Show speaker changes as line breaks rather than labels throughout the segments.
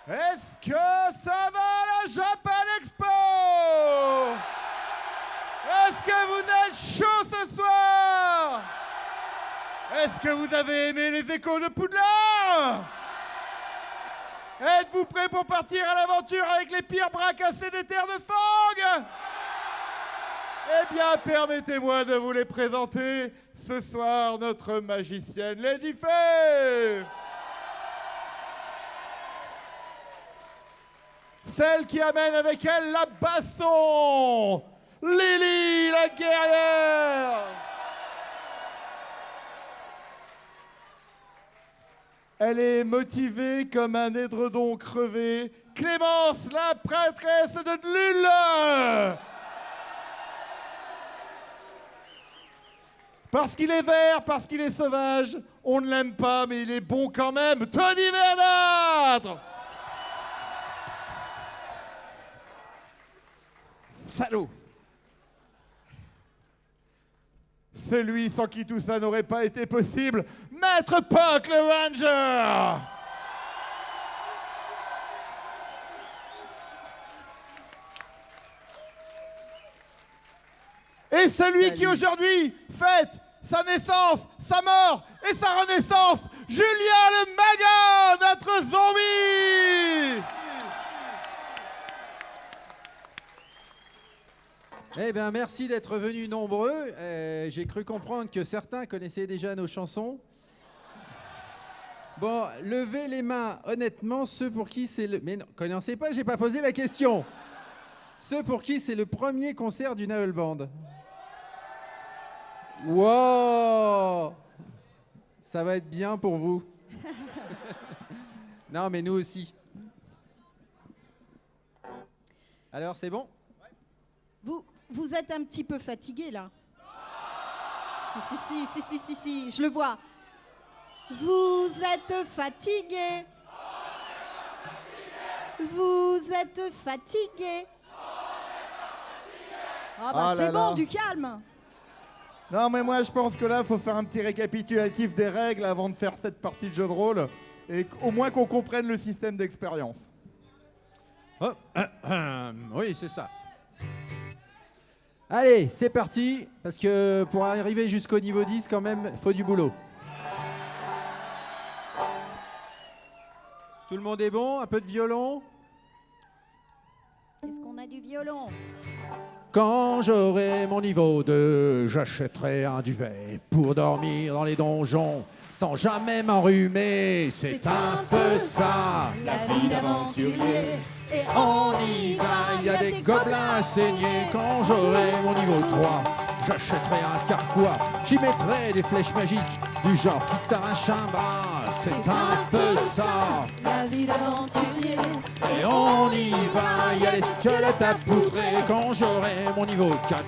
Est-ce que ça va à la Japan Expo? Est-ce que vous êtes chaud ce soir? Est-ce que vous avez aimé les échos de Poudlard? Êtes-vous prêts pour partir à l'aventure avec les pires bras cassés des terres de Fang? Eh bien, permettez-moi de vous les présenter. Ce soir, notre magicienne Lady Fay. Celle qui amène avec elle la baston, Lily la guerrière. Elle est motivée comme un édredon crevé, Clémence la prêtresse de Dlul. Parce qu'il est vert, parce qu'il est sauvage, on ne l'aime pas, mais il est bon quand même, Tony Verdâtre. Salaud! Celui sans qui tout ça n'aurait pas été possible, Maître Puck le Ranger! Et celui qui aujourd'hui fête sa naissance, sa mort et sa renaissance, Julien le Maga, notre zombie!
Eh bien, merci d'être venus nombreux. J'ai cru comprendre que certains connaissaient déjà nos chansons. Bon, levez les mains, honnêtement, ceux pour qui c'est le... Mais non, connaissez pas, j'ai pas posé la question. Ceux pour qui c'est le premier concert d'une AOL Band. Wow! Ça va être bien pour vous. Non, mais nous aussi. Alors, c'est bon?
Vous êtes un petit peu fatigué, là. Si, je le vois. Vous êtes fatigué. Vous êtes fatigué. Ah bah c'est bon, du calme.
Non mais moi je pense que là il faut faire un petit récapitulatif des règles avant de faire cette partie de jeu de rôle et au moins qu'on comprenne le système d'expérience.
Oh, oui, c'est ça. Allez, c'est parti, parce que pour arriver jusqu'au niveau 10, quand même, il faut du boulot. Tout le monde est bon? Un peu de violon?
Est-ce qu'on a du violon?
Quand j'aurai mon niveau 2, j'achèterai un duvet pour dormir dans les donjons sans jamais m'enrhumer. C'est un peu ça,
la vie d'aventurier. Et
on y va, il y a des gobelins à saigner. Quand j'aurai mon niveau 3, j'achèterai un carquois. J'y mettrai des flèches magiques du genre qui t'arrache un bras. C'est un peu ça,
la vie d'aventurier.
Et on y va, il y a les squelettes à poutrer. Quand j'aurai mon niveau 4,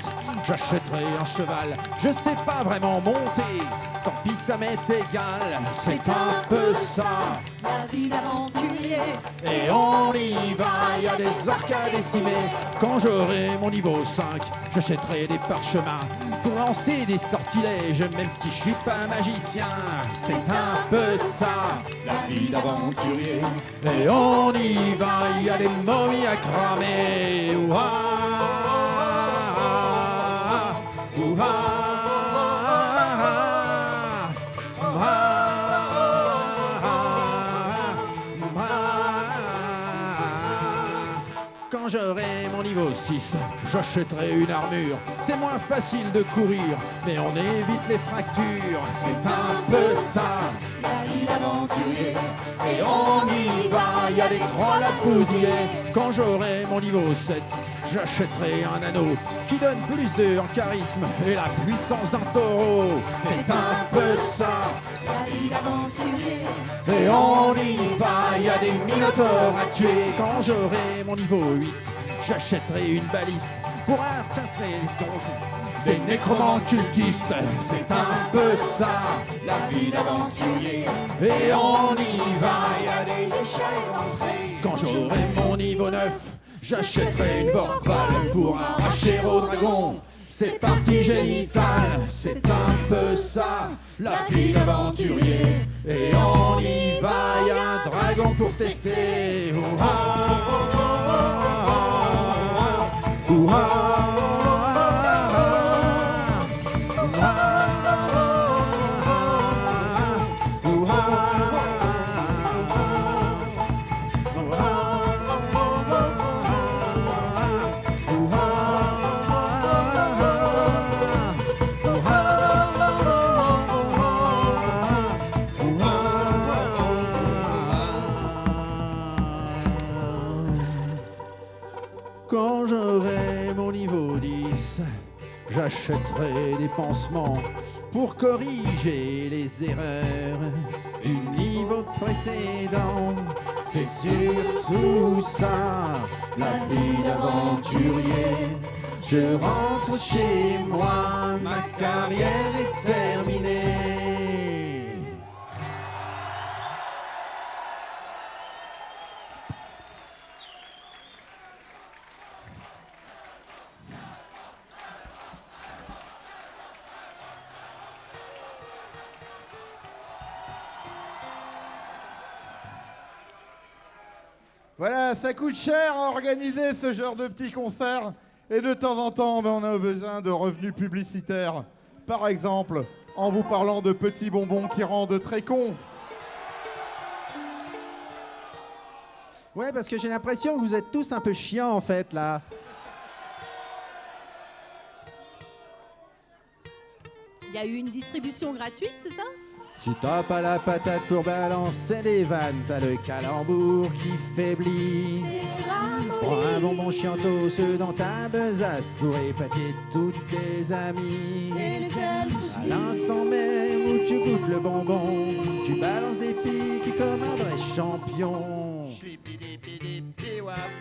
j'achèterai un cheval. Je sais pas vraiment monter, tant pis ça m'est égal. C'est un peu ça,
la vie d'aventurier.
Et on y va, il y a des orques à décimer. Quand j'aurai mon niveau 5, j'achèterai des parchemins pour lancer des sortilèges, même si je suis pas un magicien. C'est un peu ça, la vie d'aventurier. Et on y va, il y a des momies à cramer. Ouah, ouah, Quand j'aurai mon niveau 6, j'achèterai une armure. C'est moins facile de courir, mais on évite les fractures. C'est un peu ça,
la vie d'aventurier.
Et on y va, il y a des trolls à bousiller. Quand j'aurai mon niveau 7, j'achèterai un anneau qui donne plus de charisme et la puissance d'un taureau. C'est un peu ça,
la vie d'aventurier.
Et on y va, il y a des minotaures à tuer. Quand j'aurai mon niveau 8, j'achèterai une balise pour atteindre les donjons des nécromantes cultistes. C'est un peu ça, la vie d'aventurier. Et on y va, il y a des échelles d'entrée. Quand j'aurai mon niveau 9, j'achèterai une vorpale pour arracher au dragon. C'est parti génital, c'est un peu ça, la vie d'aventurier. Et on y va, y a un dragon pour tester. Ouah, ouah, quand j'aurai mon niveau 10, j'achèterai des pansements pour corriger les erreurs du niveau précédent. C'est surtout ça, la vie d'aventurier. Je rentre chez moi, ma carrière est terminée.
Voilà, ça coûte cher à organiser ce genre de petits concerts. Et de temps en temps, on a besoin de revenus publicitaires. Par exemple, en vous parlant de petits bonbons qui rendent très cons.
Ouais, parce que j'ai l'impression que vous êtes tous un peu chiants en fait là.
Il y a eu une distribution gratuite, c'est ça?
Si t'as pas la patate pour balancer les vannes, t'as le calembour qui faiblit. Prends un bonbon chiantos dans ta besace pour épater tous tes amis. À l'instant même où tu goûtes le bonbon, tu balances des piques comme un vrai champion.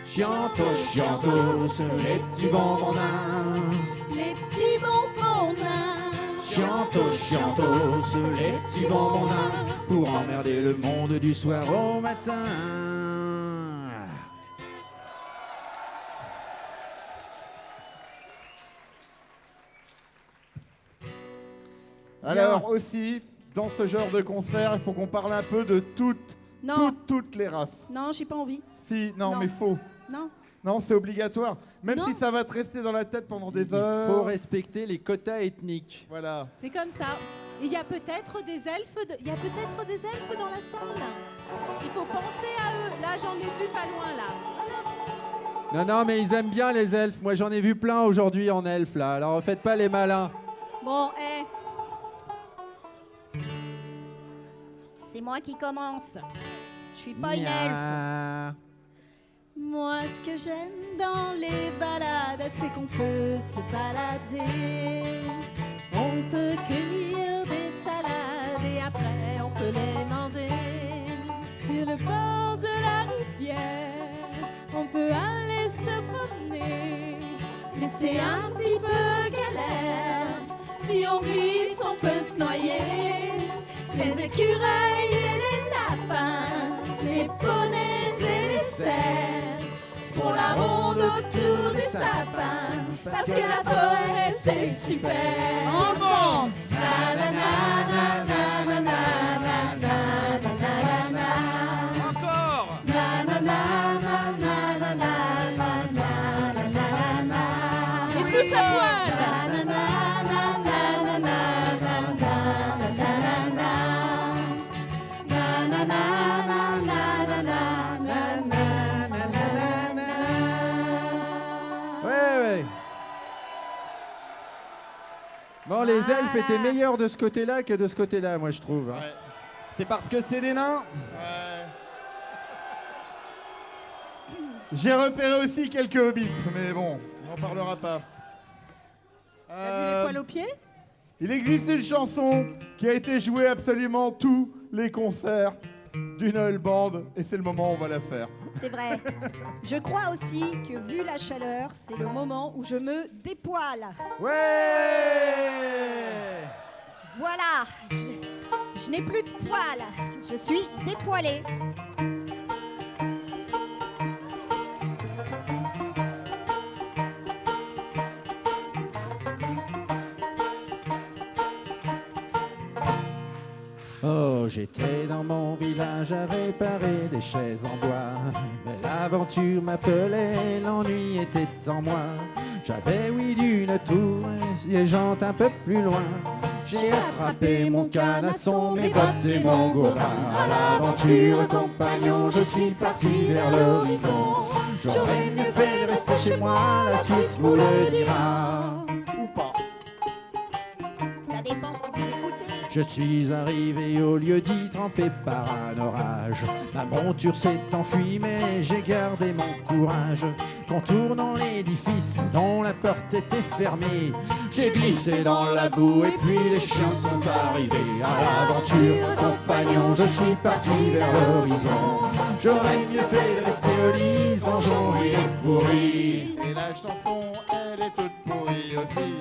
Chiantos, chiantos, les petits bonbons nains.
Les petits bonbons nains.
Chiantos, chiantos, les petits bonbons nains, pour emmerder le monde du soir au matin.
Alors aussi, dans ce genre de concert, il faut qu'on parle un peu de
Non,
toutes les races.
non, j'ai pas envie.
Si, non,
Non.
mais faux.
Non.
Non, c'est obligatoire. Même
Non.
si ça va te rester dans la tête pendant des
Il
heures.
faut respecter les quotas ethniques.
Voilà.
C'est comme ça. Et il y a peut-être des elfes, il y a peut-être des elfes dans la salle. Il faut penser à eux. Là, j'en ai vu pas loin là.
Non, non, mais ils aiment bien les elfes. Moi, j'en ai vu plein aujourd'hui en elfes, là. Alors, faites pas les malins.
Bon, c'est moi qui commence. Je suis pas une elfe.
Nya.
Moi, ce que j'aime dans les balades, c'est qu'on peut se balader. On peut cueillir des salades et après on peut les manger. Sur le bord de la rivière, on peut aller se promener. Mais c'est un petit peu galère. Si on glisse, on peut se noyer. Les écureuils et les lapins, les poneys et les cerfs font la ronde autour des sapins, parce que la forêt c'est super. Ensemble. Na na na na na na na na na na na.
Encore.
Na na na na na na na na na na na na.
Et tous à poil.
Na na na na na na na na na na na. Na na na na na na na na.
Ouais, ouais. Bon, les elfes étaient meilleurs de ce côté-là que de ce côté-là, moi, je trouve. hein.
Ouais.
C'est parce que c'est des nains.
Ouais. J'ai repéré aussi quelques hobbits, mais bon, on n'en parlera pas.
T'as vu les poils aux pieds?
Il existe une chanson qui a été jouée à absolument tous les concerts d'une Hull Band, et c'est le moment où on va la faire.
C'est vrai. Je crois aussi que vu la chaleur, c'est le moment où je me dépoile.
Ouais.
Voilà. Je n'ai plus de poils. Je suis dépoilée.
Oh, j'étais dans mon village à réparer des chaises en bois. Mais l'aventure m'appelait, l'ennui était en moi. J'avais oui d'une tour, siégeante un peu plus loin. J'ai attrapé mon canasson, mes bottes et mon gourdin. À l'aventure, compagnon, je suis parti vers l'horizon. J'aurais mieux fait de rester chez moi, la suite vous le dira.
Ou pas.
Ça dépend si vous écoutez.
Je suis arrivé au lieu dit trempé par un orage. Ma monture s'est enfuie mais j'ai gardé mon courage. Contournant l'édifice dont la porte était fermée, j'ai glissé dans la boue et puis les chiens sont arrivés. À l'aventure, compagnon, je suis parti vers l'horizon. J'aurais mieux fait de rester au lit, ce donjon il est pourri.
Et la chanson, elle est toute pourrie aussi.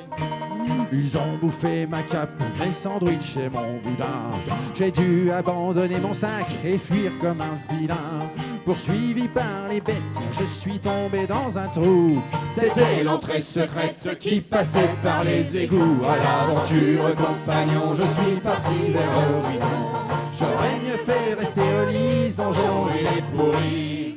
Ils ont bouffé ma cape, mes sandwichs et mon boudin. J'ai dû abandonner mon sac et fuir comme un vilain. Poursuivi par les bêtes, je suis tombé dans un trou. C'était l'entrée secrète qui passait par les égouts. À l'aventure, compagnon, je suis parti vers l'horizon. J'aurais mieux fait de rester au lit, ce donjon il est pourri.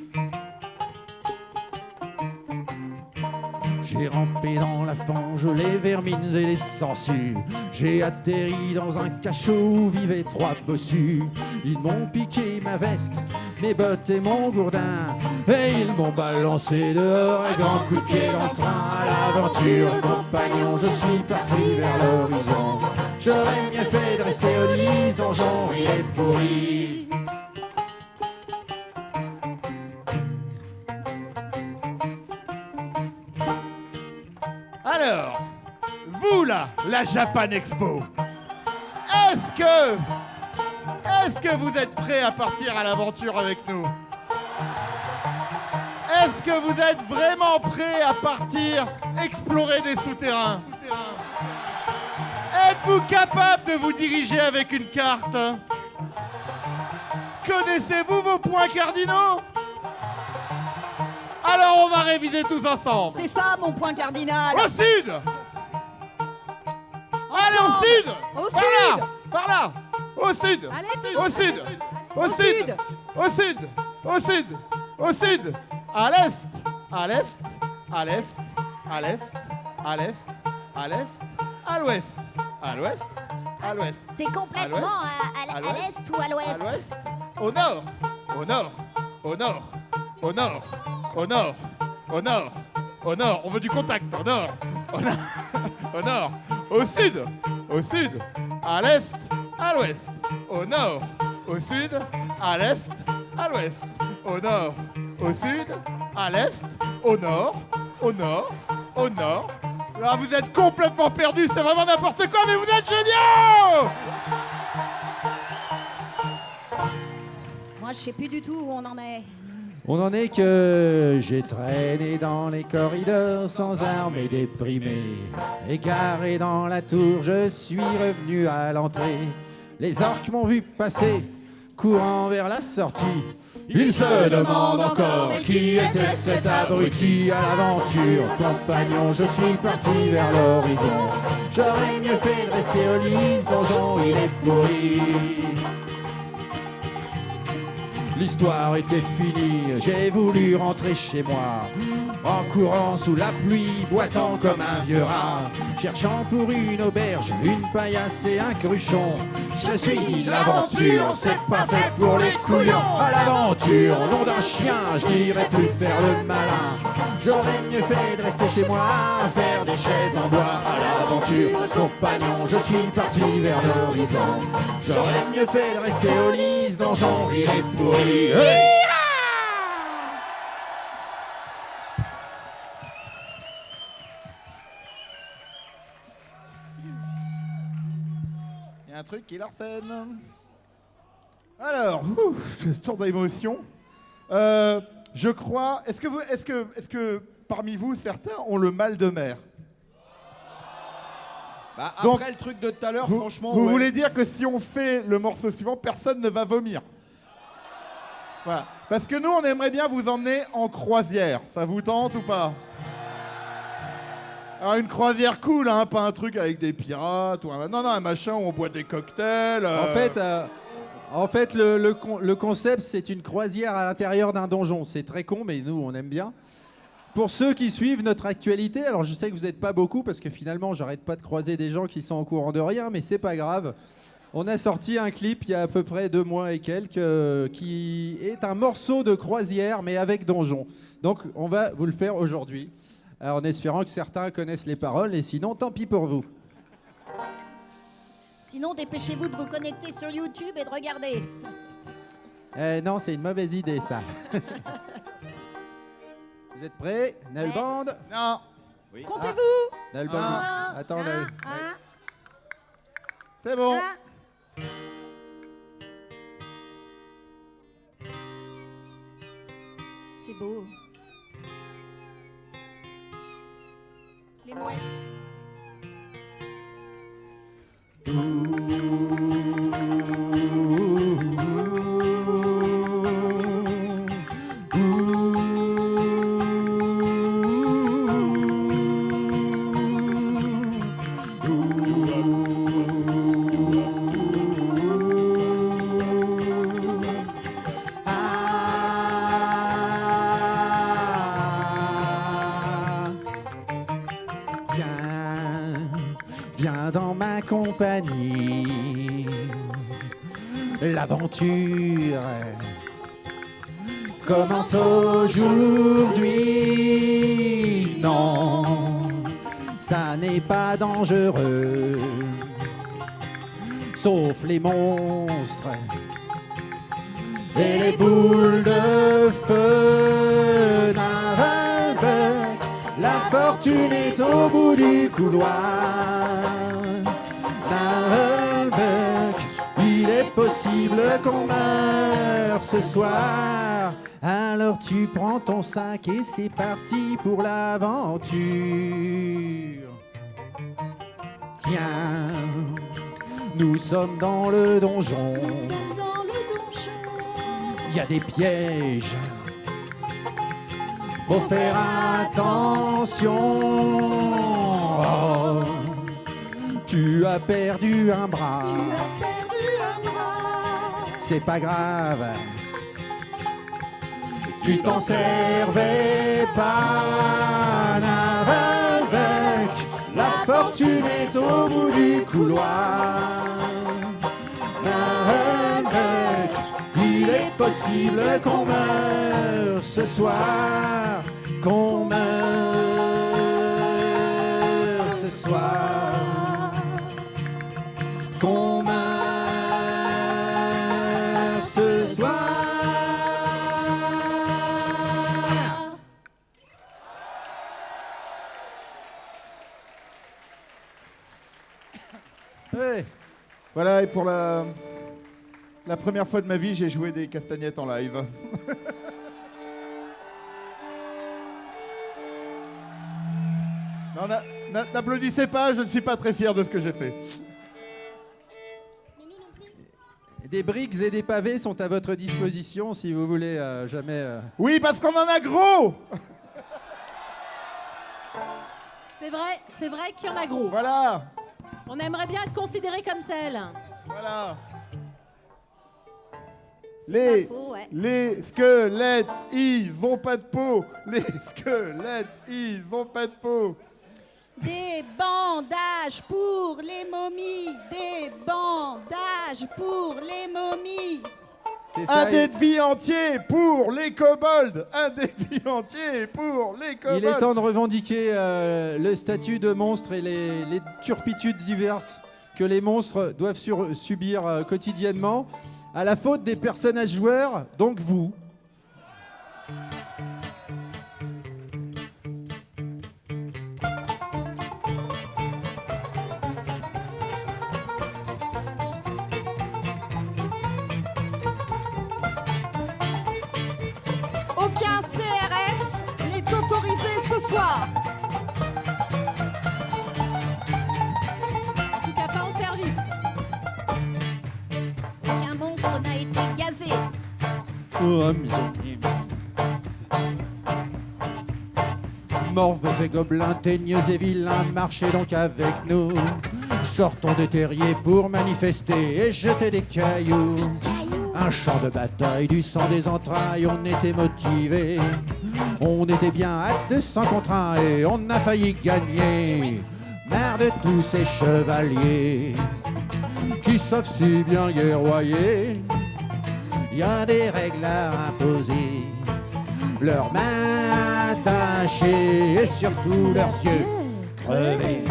J'ai rampé dans la fange, les vermines et les sangsues. J'ai atterri dans un cachot où vivaient 3 bossus. Ils m'ont piqué ma veste, mes bottes et mon gourdin. Et ils m'ont balancé dehors à grands coups de pied dans le train. À l'aventure, compagnon, je suis parti vers l'horizon. J'aurais mieux fait de rester au lit, ce donjon il est pourri.
Alors, vous là, la Japan Expo, est-ce que vous êtes prêts à partir à l'aventure avec nous? Est-ce que vous êtes vraiment prêts à partir explorer des souterrains? Êtes-vous capable de vous diriger avec une carte? Connaissez-vous vos points cardinaux? Alors on va réviser tous ensemble.
C'est ça mon point cardinal.
Au sud! Allez au sud!
Au
Par
sud!
là! Par là! Au sud!
Allez,
Au sud! Au
Au
sud!
sud.
Au sud! Au sud! Au sud! À l'est! À l'est! À l'est! À l'est! À l'est! À l'est! À l'ouest! À l'ouest! À l'ouest!
T'es complètement à l'est ou à
À
l'ouest?
l'ouest! Au nord! Au nord! Au nord! Au nord! Au nord! Au nord! Au nord! On veut du contact! Au nord! Au nord! Au nord! Au sud! Au sud! À l'est! À l'ouest! Au nord! Au sud! À l'est! À l'ouest! Au nord! Au sud! À l'est! Au nord! Au nord! Au nord! Là, vous êtes complètement perdus! C'est vraiment n'importe quoi, mais vous êtes géniaux!
Moi je sais plus du tout où on en est.
On en est que j'ai traîné dans les corridors sans armes et déprimé. Égaré dans la tour, je suis revenu à l'entrée. Les orques m'ont vu passer, courant vers la sortie. Ils se demandent encore qui était cet abruti. À l'aventure, compagnon, je suis parti vers l'horizon. J'aurais mieux fait de rester au lit, ce donjon il est pourri. L'histoire était finie, j'ai voulu rentrer chez moi. En courant sous la pluie, boitant comme un vieux rat. Cherchant pour une auberge, une paillasse et un cruchon. Je me suis dit l'aventure, c'est pas fait pour les couillons. À l'aventure, au nom d'un chien, je n'irai plus faire le malin. J'aurais mieux fait de rester chez moi, faire des chaises en bois. À l'aventure, compagnon, je suis parti vers l'horizon. J'aurais mieux fait de rester au lit, ce donjon il est pourri. Hey!
Il y a un truc qui l'arsène. Alors, tour d'émotion. Je crois. Est-ce que parmi vous certains ont le mal de mer?
Bah,
Donc,
après le truc de tout à l'heure,
Vous,
franchement.
vous
ouais.
voulez dire que si on fait le morceau suivant, personne ne va vomir? Voilà. Parce que nous, on aimerait bien vous emmener en croisière. Ça vous tente ou pas? Alors une croisière cool, hein, pas un truc avec des pirates ou un... Non, un machin où on boit des cocktails.
En fait, le concept, c'est une croisière à l'intérieur d'un donjon. C'est très con, mais nous, on aime bien. Pour ceux qui suivent notre actualité, alors je sais que vous n'êtes pas beaucoup, parce que finalement, j'arrête pas de croiser des gens qui sont au courant de rien, mais c'est pas grave. On a sorti un clip il y a à peu près 2 mois et quelques, qui est un morceau de croisière, mais avec donjon. Donc, on va vous le faire aujourd'hui, en espérant que certains connaissent les paroles, et sinon, tant pis pour vous.
Sinon, dépêchez-vous de vous connecter sur YouTube et de regarder.
Non, c'est une mauvaise idée, ça. Vous êtes prêts? Nalband?
Non.
Oui.
Comptez-vous.
Nalband. Attends, Nal.
C'est bon.
C'est beau. Les mouettes.
Viens dans ma compagnie. L'aventure commence aujourd'hui. Non, ça n'est pas dangereux, sauf les monstres et les boules de feu. Naralbuck, la fortune est au bout du couloir. Naralbuck, il est possible qu'on meure ce soir. Alors tu prends ton sac et c'est parti pour l'aventure. Tiens, nous sommes dans le donjon.
Nous sommes dans le donjon.
Il y a des pièges. Faut faire attention. Oh, tu as perdu un bras.
Tu as perdu un bras.
C'est pas grave. Tu t'en servais pas. Naralbuck, la fortune est au bout du couloir. Naralbuck, il est possible qu'on meure ce soir. Qu'on meure ce soir. Qu'on meure ce soir.
Hey. Voilà, et pour la première fois de ma vie, j'ai joué des castagnettes en live. Non, n'applaudissez pas, je ne suis pas très fier de ce que j'ai fait.
Mais nous non plus.
Des briques et des pavés sont à votre disposition si vous voulez jamais...
Oui, parce qu'on en a gros.
C'est vrai qu'il y en a gros.
Voilà,
On aimerait bien être considéré comme tel.
voilà.
C'est pas faux, ouais.
Les squelettes, ils ont pas de peau. Les squelettes, ils ont pas de peau.
Des bandages pour les momies. Des bandages pour les momies.
C'est
Un
ça,
dé de vie entier pour les kobolds. Un dé de vie entier pour les kobolds.
il est temps de revendiquer le statut de monstre et les turpitudes diverses que les monstres doivent subir quotidiennement, à la faute des personnages joueurs, donc vous.
Aucun CRS n'est autorisé ce soir.
En tout cas, pas en service.
Aucun monstre n'a été gazé.
Oh, Morveux et gobelins, teigneux et vilains, marchez donc avec nous. Sortons des terriers pour manifester et jeter des cailloux. Un champ de bataille, du sang des entrailles, on était motivés. On était bien à 200 contre 1 et on a failli gagner. Marre de tous ces chevaliers qui savent si bien guerroyer. Y a des règles à imposer, leurs mains attachées et surtout leurs yeux crevés.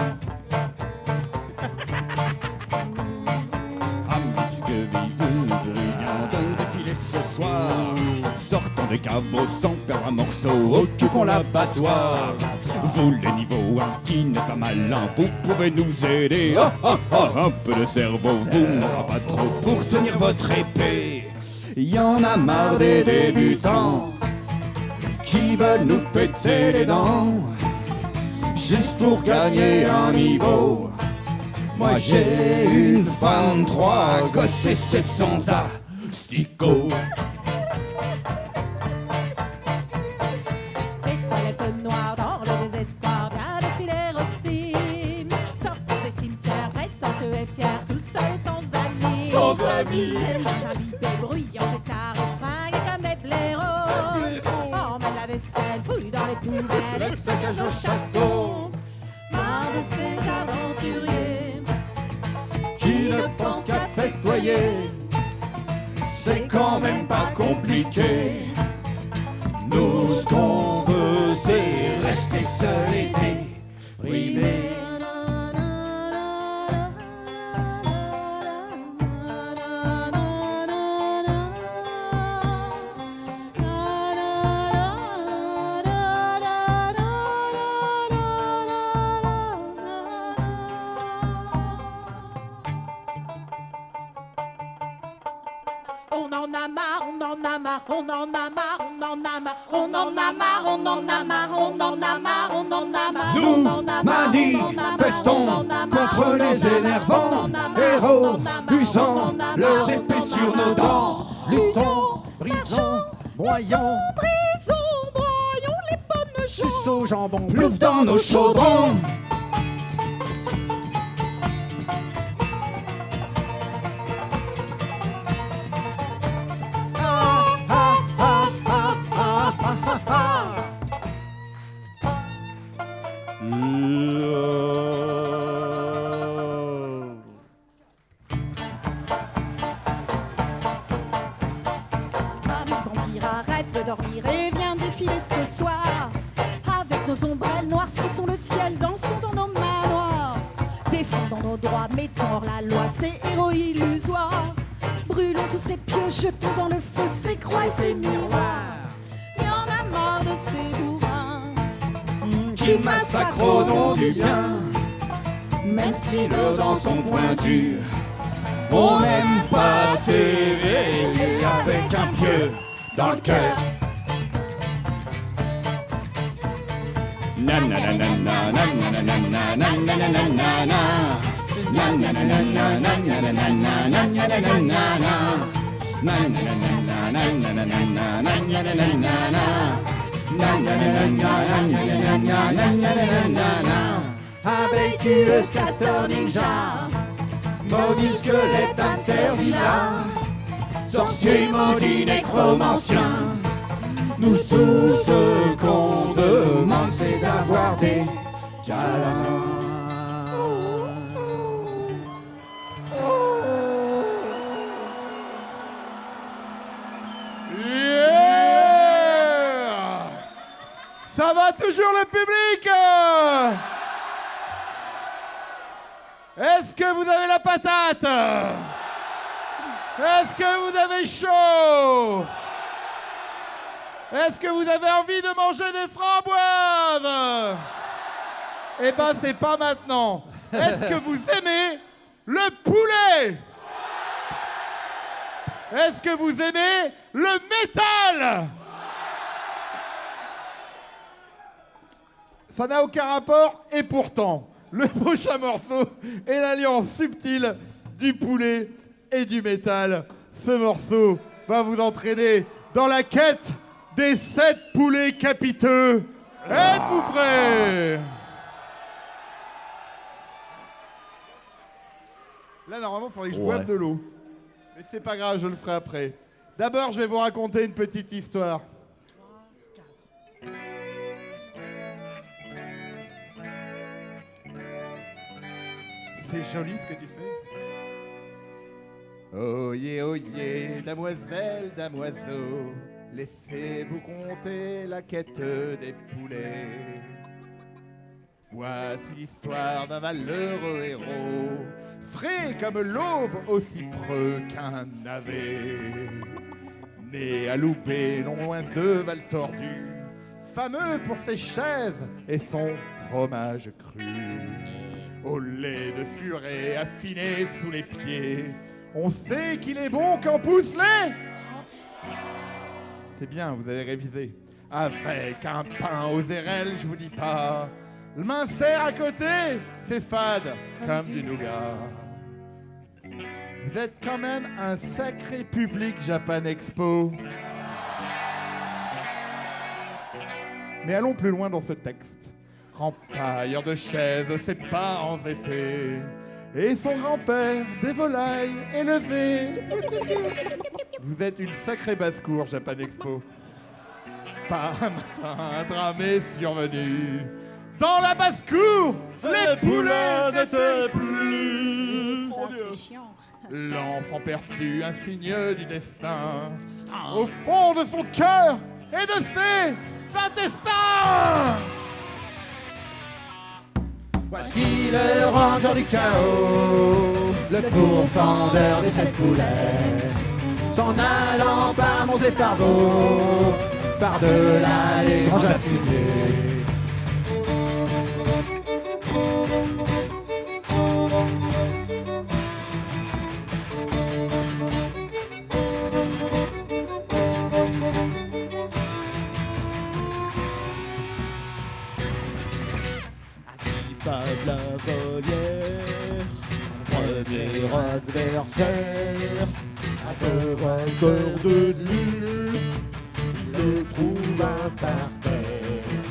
Défiler ce soir, sortons des caveaux sans perdre un morceau, occupons l'abattoir. Vous les niveaux, un qui n'est pas malin, vous pouvez nous aider. Un peu de cerveau vous n'aura pas trop pour tenir votre épée. Y en a marre des débutants qui veulent nous péter les dents juste pour gagner un niveau. Moi j'ai une femme, 3 gosses et 700 asticots.
Étoile peu noire dans le désespoir, bien défiler aussi. Sortons des cimetières, prétentieux et fiers, tout seuls sans amis.
Sans amis.
C'est dans un bipé bruyant, c'est tarés, fringués comme des blaireaux. On met la vaisselle, fouille dans les poubelles,
Le saccage au château,
marre de ces aventuriers
qui ne pense qu'à festoyer. C'est quand même pas compliqué. Nous ce qu'on veut c'est rester seul et déprimé.
On en a marre, on en a marre, on en a marre, on en a marre, on en a marre, on en a marre, on en a marre, on en a marre.
Nous manifestons contre les énervants, héros usant leurs épées sur nos dents. Luttons, brisons, broyons,
broyons les bonnes choses.
suce au jambon,
Plouffe dans nos chaudrons.
Vampire, arrête de dormir et viens défiler ce soir. Avec nos ombrelles noircissons le ciel, dansons dans nos manoirs. Défendons nos droits, mettons hors la loi ces héros illusoires. Brûlons tous ces pieux, jetons dans le feu ces croix et ces miroirs. Y en a marre de ces bourrins
qui massacrent au nom du bien. Même si leurs dents sont pointues, on n'aime pas s'éveiller avec un pieu dans le cœur. Abeilles, castor, ninja, maudit squelette, hamster, villa, sorcier, maudit, nécromancien. Nous tous ce qu'on demande c'est d'avoir des câlins.
Yeah! Ça va toujours le public? Est-ce que vous avez la patate? Est-ce que vous avez chaud? Est-ce que vous avez envie de manger des framboises? Eh ben, c'est pas maintenant. Est-ce que vous aimez le poulet? Est-ce que vous aimez le métal? Ça n'a aucun rapport, et pourtant, le prochain morceau est l'alliance subtile du poulet et du métal. Ce morceau va vous entraîner dans la quête des 7 poulets capiteux Êtes-vous prêts? Là, normalement, il faudrait que je boive de l'eau. Mais c'est pas grave, je le ferai après. D'abord, je vais vous raconter une petite histoire. C'est joli ce que tu fais. Oyez, damoiselle, damoiseau, laissez-vous compter la quête des poulets. Voici l'histoire d'un malheureux héros, frais comme l'aube, aussi preux qu'un navet. Né à Loubet, non loin de Val Tordu, fameux pour ses chaises et son fromage cru. Au lait de furet affiné sous les pieds, on sait qu'il est bon qu'en pousse les... C'est bien, vous avez révisé. Avec un pain aux érelles, je vous dis pas. Le Munster à côté, c'est fade comme du nougat. Vous êtes quand même un sacré public Japan Expo. Mais allons plus loin dans ce texte. Rempailleur de chaises, ses pas en été, et son grand-père, des volailles élevées. Vous êtes une sacrée basse-cour, Japan Expo. Par un matin, un drame est survenu. Dans la basse-cour, les poulets n'étaient plus.
Ça, c'est chiant.
L'enfant perçut un signe du destin au fond de son cœur et de ses intestins.
Voici le ranger du chaos, le pourfendeur des 7 poulets, s'en allant par monts et par vaux, par-delà les granges affublées. Pas de la volière, son premier adversaire, à 2 heures de l'île, il le trouva par terre,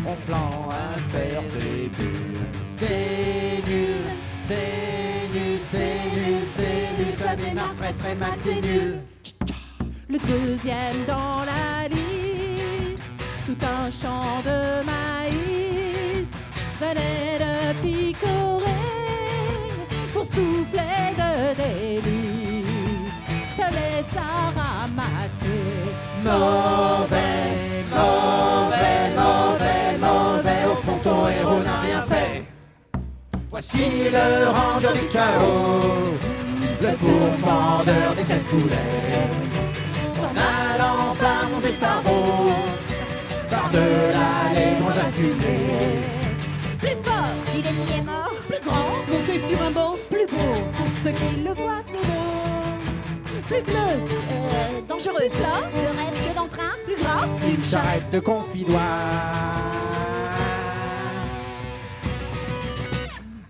ronflant à faire des bulles. C'est nul, c'est nul, c'est nul, c'est nul, ça démarre très très mal, c'est nul.
Le deuxième dans la liste, tout un champ de maïs venait de picorer pour souffler de délices, se laissa ramasser.
Mauvais, mauvais, mauvais, mauvais, au fond ton héros n'a rien fait. Voici le ranger du chaos, le pourfendeur des 7 poulets, s'en allant par monts et par vaux, par-delà les granges affublées.
Plus fort si l'ennemi est mort, plus grand, monter sur un banc, plus beau pour ceux qui le voient tout dos. Plus bleu, dangereux, plat, plus rêve que d'entrain, plus gras,
Une charrette de confidoire.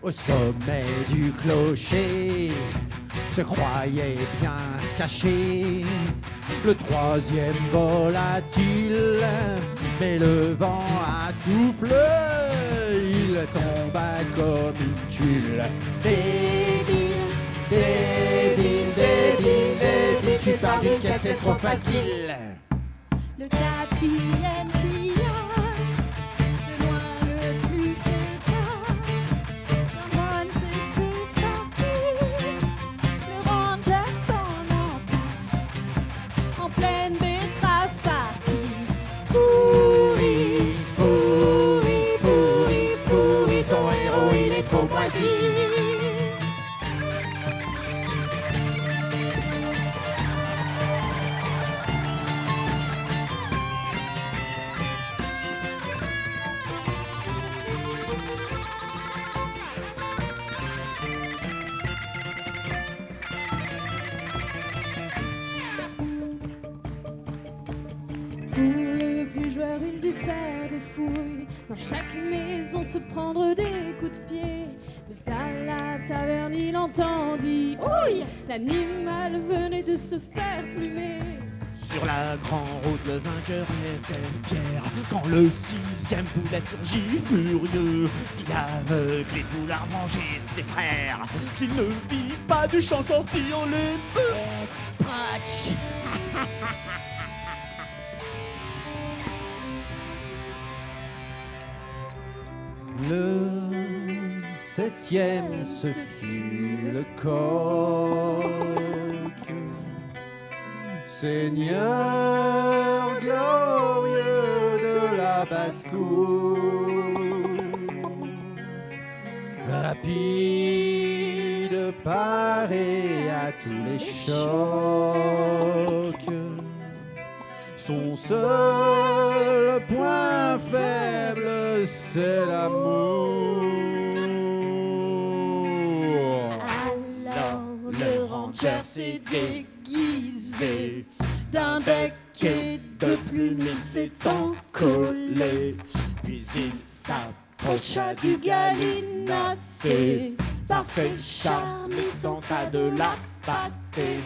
Au sommet du clocher se croyait bien caché le 3e volatile, mais le vent a soufflé, il tomba comme une tuile. Débile, débile, débile, débile, tu parles d'une quête, c'est trop facile.
le 4e sillage, de loin le plus fétard. Ramon s'était farci, le ranger s'en empare, en pleine betterave partie. Pourri, pourri, pourri, pourri, ton héros il est trop moisi. Pour le plus joueur, il dut faire des fouilles dans chaque maison, se prendre des coups de pied. Mais à la taverne, il entendit ouille, l'animal venait de se faire plumer.
Sur la grande route, le vainqueur était fier. Quand le 6e poulet surgit furieux, si aveugle et vouloir venger ses frères, qu'il ne vit pas du champ sorti en les feux.
Sprotch.
Le 7e, ce fut le coq, Seigneur glorieux de la basse-cour, rapide, paré à tous les chocs. Son seul point faible, c'est l'amour.
Alors le ranger s'est déguisé d'un bec et de plumes, il s'est encollé. Puis il s'approcha du gallinacé. Par ses charmes, il tenta de la pâter.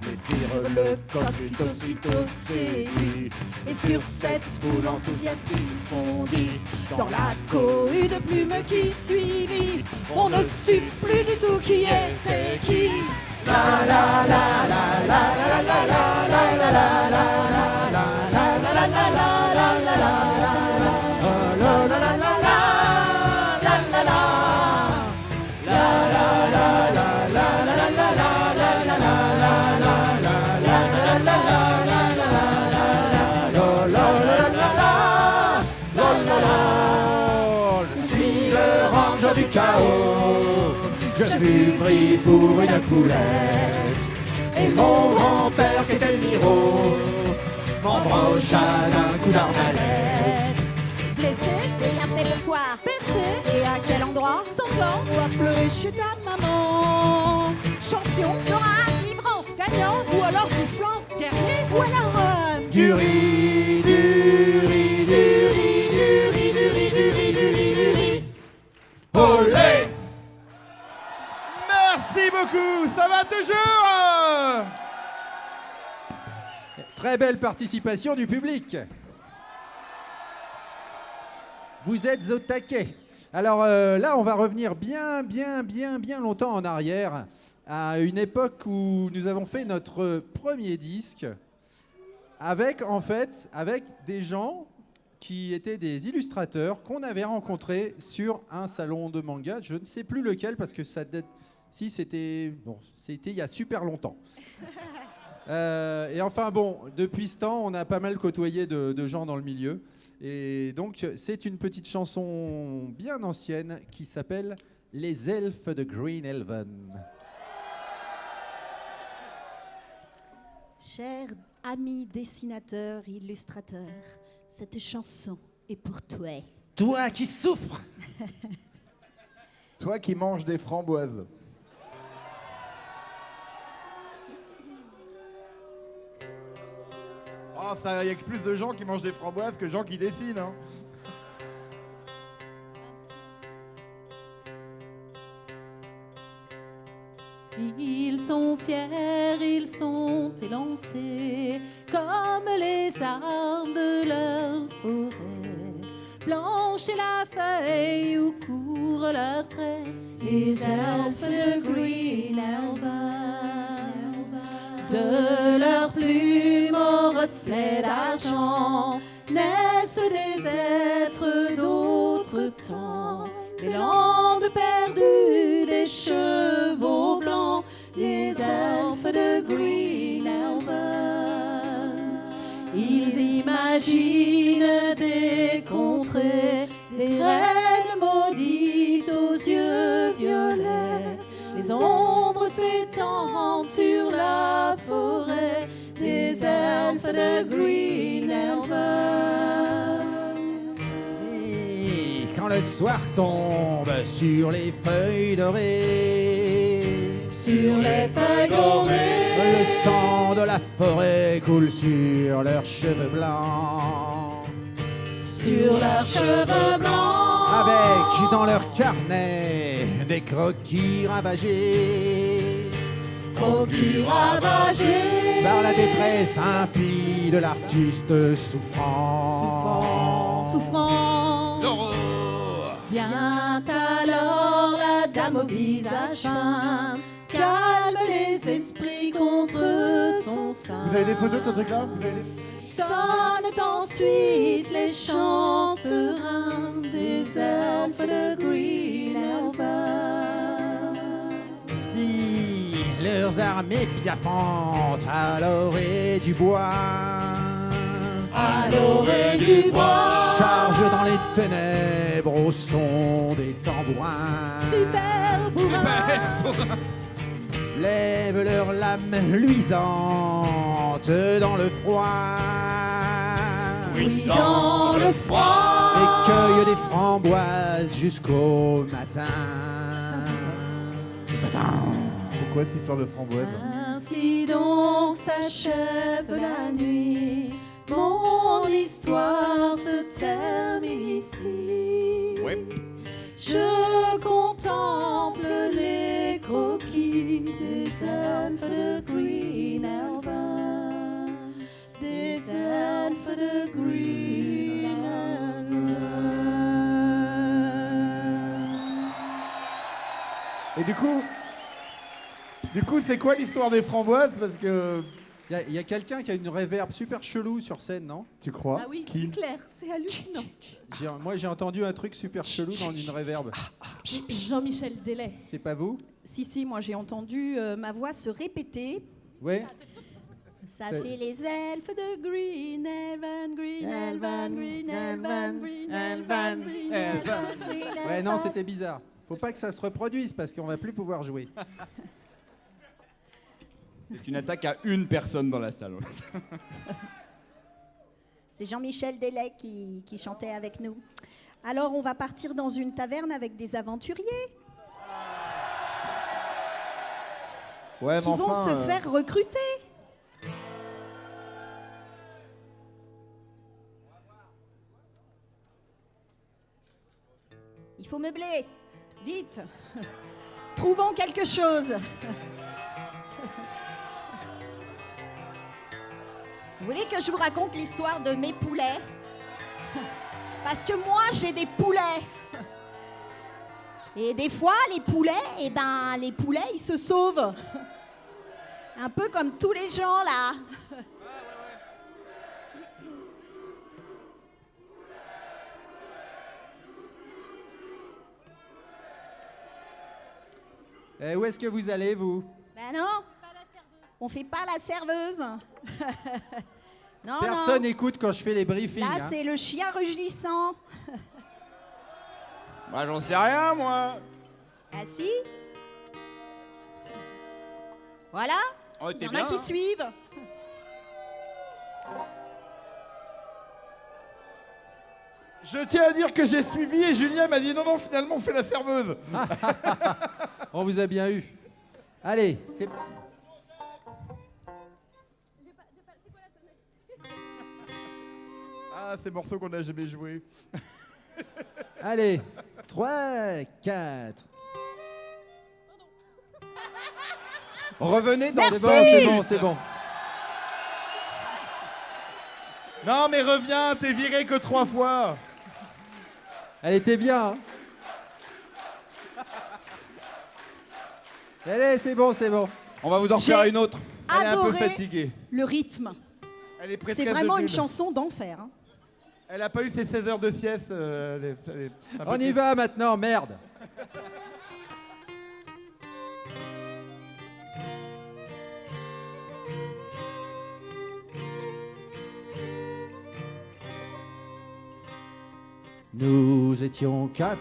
Mais Sire le coq fut aussitôt séduit, et sur cette boule enthousiaste il fondit dans la cohue de plumes qui suivit. On ne sut plus du tout qui était qui. La la la la la la la la la la la la la la la
du chaos, je fus pris pour une poulette, et mon grand-père qui était le Miro m'embrocha d'un coup d'arbalète.
Blessé, c'est bien fait pour toi. Percé, et à quel endroit? Sanglant, ou à pleurer chez ta maman. Champion, Dora, vibrant, gagnant, ou alors du flanc, guerrier, ou alors
du riz, du riz, du riz, du riz, du riz, du riz, du riz, du riz. Olé!
Merci beaucoup, ça va toujours.
Très belle participation du public. Vous êtes au taquet. Alors là, on va revenir bien longtemps en arrière, à une époque où nous avons fait notre premier disque, avec des gens qui étaient des illustrateurs qu'on avait rencontrés sur un salon de manga. Je ne sais plus lequel parce que ça date. Si c'était il y a super longtemps. Et enfin bon, depuis ce temps, on a pas mal côtoyé de gens dans le milieu. Et donc c'est une petite chanson bien ancienne qui s'appelle Les Elfes de Green Elven.
Cher ami dessinateur, illustrateur, cette chanson est pour toi.
Toi qui souffres.
Toi qui manges des framboises. Oh, il y a plus de gens qui mangent des framboises que de gens qui dessinent. Hein.
Ils sont fiers, ils sont élancés, comme les arbres de leur forêt. Blanche est la feuille où courent leurs traits, les elfes de Green Elven. De leurs plumes au reflet d'argent naissent des êtres d'autres temps, des landes perdues, des chevaux blancs, les elfes de Green Elven. Ils imaginent des contrées, des reines maudites aux yeux violets. Les ombres s'étendent sur la forêt, des elfes de Green Elven.
Et quand le soir tombe sur les feuilles dorées,
Sur les feuilles dorées,
le sang de la forêt coule sur leurs cheveux blancs.
sur leurs cheveux blancs,
Avec dans leur carnet des croquis ravagés.
croquis ravagés.
par la détresse impie de l'artiste souffrant.
Souffrant.
Vient alors la dame au visage fin, calme les esprits contre son sein.
Vous avez des photos de ce truc-là?
Sonnent ensuite les chants sereins des elfes de Green Elven.
Leurs armées piaffantes à l'orée du bois.
À l'orée du bois,
Charge dans les ténèbres au son des tambourins.
super bourrin.
Lèvent leurs lames luisantes dans le froid.
Oui, dans le froid.
Et cueillent des framboises jusqu'au matin.
C'est quoi cette histoire de framboise?
Ainsi donc s'achève la nuit. Mon histoire se termine ici.
Ouais.
Je contemple les croquis des elfes de Green Elven. Des elfes de Green Elven.
Et du coup, c'est quoi l'histoire des framboises? Parce que
Il y a quelqu'un qui a une réverb super chelou sur scène, non?
tu crois?
Ah oui,
Qui?
c'est clair, c'est hallucinant.
Moi j'ai entendu un truc super chelou dans une réverb.
Jean-Michel Delay.
C'est pas vous?
Si, moi j'ai entendu ma voix se répéter.
Ouais.
Ça
C'est-
fait les elfes de Green Elven, Green Elven, Green Elven, Green Elven, Green Elven, Green Elven.
Ouais, non, c'était bizarre. Faut pas que ça se reproduise parce qu'on va plus pouvoir jouer.
C'est une attaque à une personne dans la salle.
C'est Jean-Michel Delay qui chantait avec nous. Alors on va partir dans une taverne avec des aventuriers
Ouais,
qui vont se faire recruter. Il faut meubler, vite. Trouvons quelque chose. Vous voulez que je vous raconte l'histoire de mes poulets? Parce que moi, j'ai des poulets. Et des fois, les poulets, ils se sauvent. Un peu comme tous les gens, là.
Et où est-ce que vous allez, vous?
Ben non, on fait pas la serveuse. Non,
Personne
non.
n'écoute quand je fais les briefings.
Là,
hein.
c'est le chien rugissant.
Bah, j'en sais rien, moi.
Ah si? Voilà.
Oh,
Il
t'es
y en
bien,
a qui
hein.
suivent.
Je tiens à dire que j'ai suivi et Julien m'a dit non, finalement, on fait la serveuse.
On vous a bien eu. Allez, c'est...
Ah, ces morceaux qu'on n'a jamais joués.
Allez, 3, 4.
Revenez dans
C'est bon, c'est bon, c'est bon.
Non, mais reviens, t'es viré que 3 fois.
Elle était bien. Hein. Allez, c'est bon, c'est bon.
On va vous en faire
J'ai
une autre.
Elle est un peu
Adoré
fatiguée.
le rythme.
Elle est prêtresse
C'est
de
vraiment une
Lune.
chanson d'enfer. Hein.
Elle a pas eu ses 16 heures de sieste. Un peu
On y
triste.
va maintenant, merde. Nous étions 4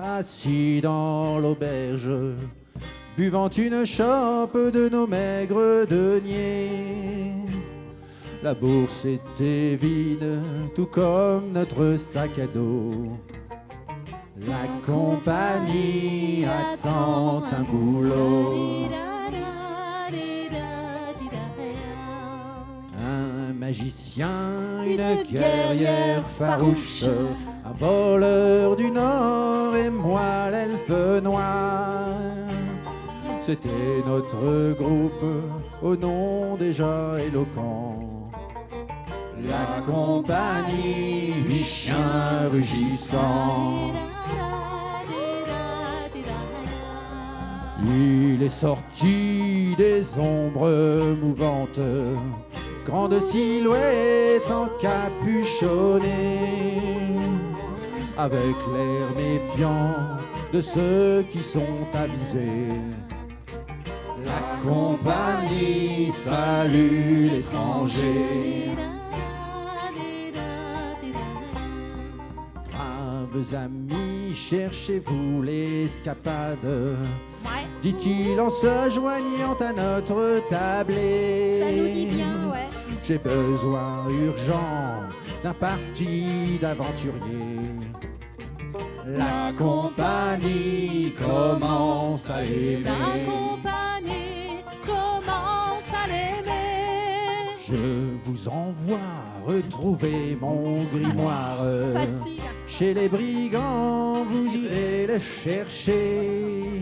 assis dans l'auberge, buvant une chope de nos maigres deniers. La bourse était vide, tout comme notre sac à dos. La compagnie attend un boulot. Un magicien, une guerrière farouche, un voleur du Nord et moi l'elfe noir. C'était notre groupe au nom déjà éloquent. La compagnie du chien rugissant. Il est sorti des ombres mouvantes, grande silhouette encapuchonnée, avec l'air méfiant de ceux qui sont avisés. La compagnie salue l'étranger. Braves amis, cherchez-vous l'escapade, dit-il en se joignant à notre tablée.
Ça nous dit bien, ouais.
J'ai besoin urgent d'un parti d'aventuriers. La compagnie commence à aimer.
La compagnie commence à l'aimer.
Je vous envoie retrouver mon grimoire.
Facile.
Chez les brigands, vous irez le chercher.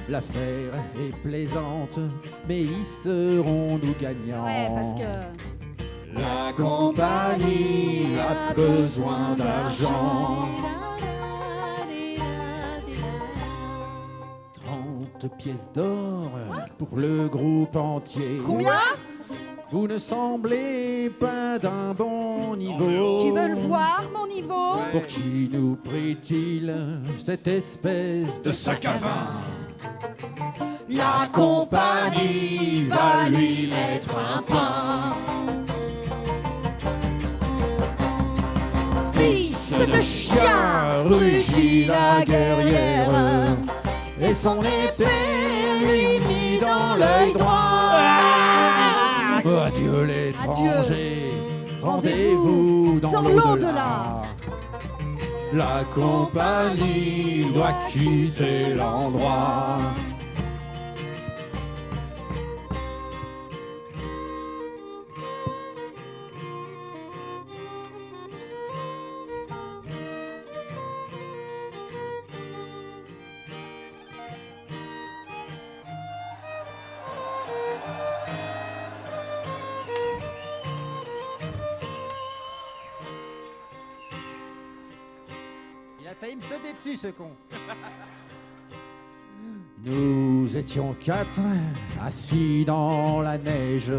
L'affaire est plaisante, mais y serons-nous gagnants?
Ouais, parce que...
La compagnie a besoin d'argent. 30 pièces d'or pour le groupe entier.
Combien?
Vous ne semblez pas d'un bon niveau.
Tu veux le voir, mon niveau?
Pour qui nous prie-t-il cette espèce de sac à vin? La compagnie va lui mettre un pain.
Fils de chien,
rugit la guerrière, et son épée lui mit dans l'œil droit. Adieu l'étranger, rendez-vous dans l'au-delà. La compagnie doit quitter l'endroit.
Il a failli me sauter dessus, ce con.
Nous étions 4 assis dans la neige.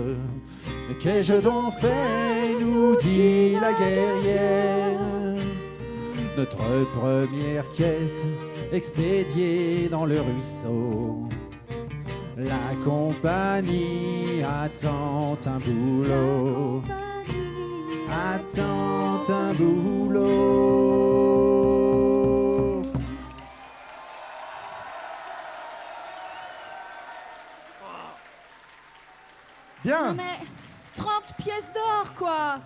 Mais qu'ai-je donc fait, nous dit la guerrière. Notre première quête expédiée dans le ruisseau. La compagnie attend un boulot. Attend un boulot.
Bien.
Non mais 30 pièces d'or, quoi.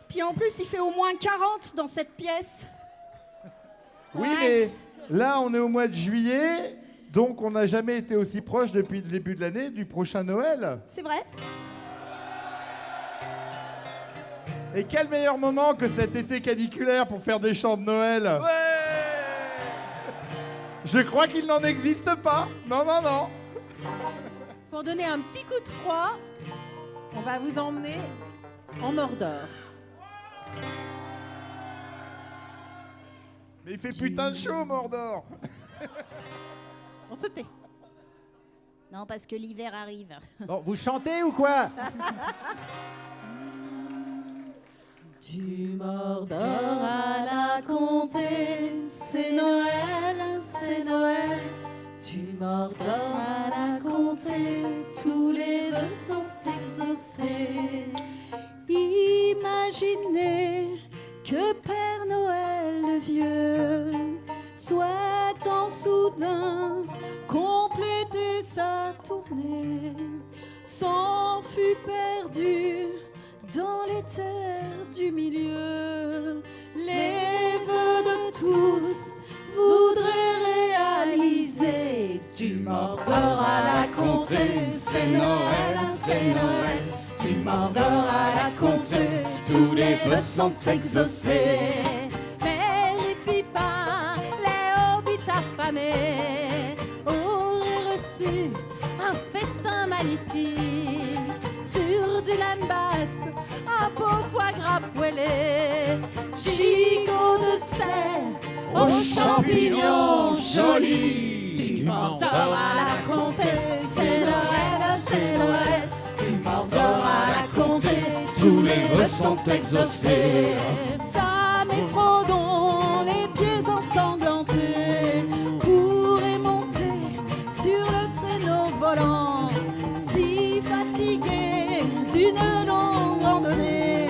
Puis en plus, il fait au moins 40 dans cette pièce.
Oui,
Ouais.
mais là, on est au mois de juillet, donc on n'a jamais été aussi proche depuis le début de l'année du prochain Noël.
C'est vrai.
Et quel meilleur moment que cet été caniculaire pour faire des chants de Noël. Je crois qu'il n'en existe pas. Non, non, non.
Pour donner un petit coup de froid, on va vous emmener en Mordor.
Mais il fait putain de chaud, Mordor.
On se tait.
Non, parce que l'hiver arrive.
Bon, vous chantez ou quoi?
Du Mordor à la comté, c'est Noël, c'est Noël. Du Mordor à la comté, tous les vœux sont exaucés.
Imaginez que Père Noël le vieux souhaitant soudain compléter sa tournée, s'en fut perdu dans les terres du milieu. Les vœux de tous voudraient réaliser. Du Mordor à la comté, c'est Noël, c'est Noël. Du Mordor à la comté, tous les vœux sont exaucés.
Mère et Pipin, les hobbits affamés, auraient magnifique. Sur du laine basse, un beau foie gras poêlé, gigot de serre aux champignons jolis. Tu m'endors à la comté, c'est Noël, c'est Noël. Tu m'endors à la comté, tous les vœux sont exaucés.
Ça m'effraudons, les pieds ensanglantés, pourraient monter sur le traîneau volant. Si fatigué d'une longue randonnée,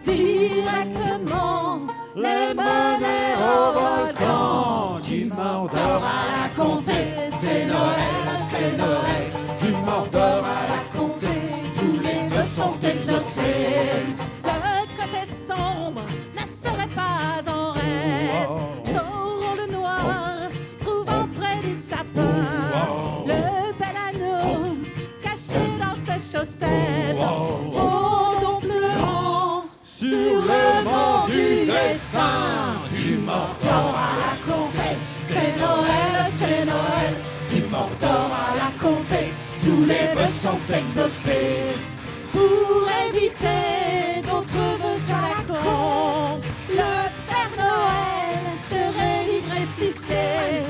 directement les mener au volcan.
Tu m'endors
À la comté, c'est Noël, c'est Noël.
Tu m'endors à la
Comté, tous les vœux sont exaucés.
Le côté sombre ne serait pas en rêve. Saurons le noir, trouvant près du sapin le bel anneau caché dans ses chaussettes.
Rôdons pleurant
sur le mont du destin. Tu
m'endors à la comté, c'est Noël, c'est Noël. Tu m'endors à la comté, tous les vœux sont exaucés. Pour éviter d'autres vœux à la con, le Père Noël serait livré ficelé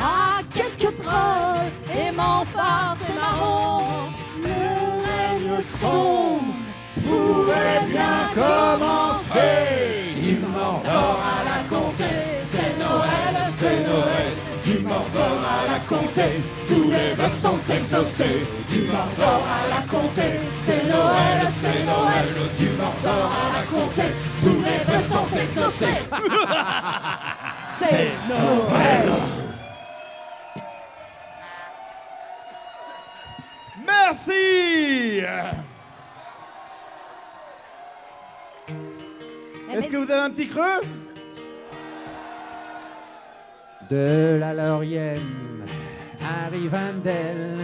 à quelques trolls aimant farce et marron. Le règne sombre pourrait bien commencer.
Tu m'endors
À la comté, c'est Noël, c'est Noël.
Tu m'endors à la comté, tous les vœux sont exaucés.
Tu m'endors à la comté, c'est Noël, c'est Noël. Tu m'endors à la comté, tous les vœux sont exaucés.
C'est Noël.
Merci. Est-ce que vous avez un petit creux?
De la Laurienne arrive un del,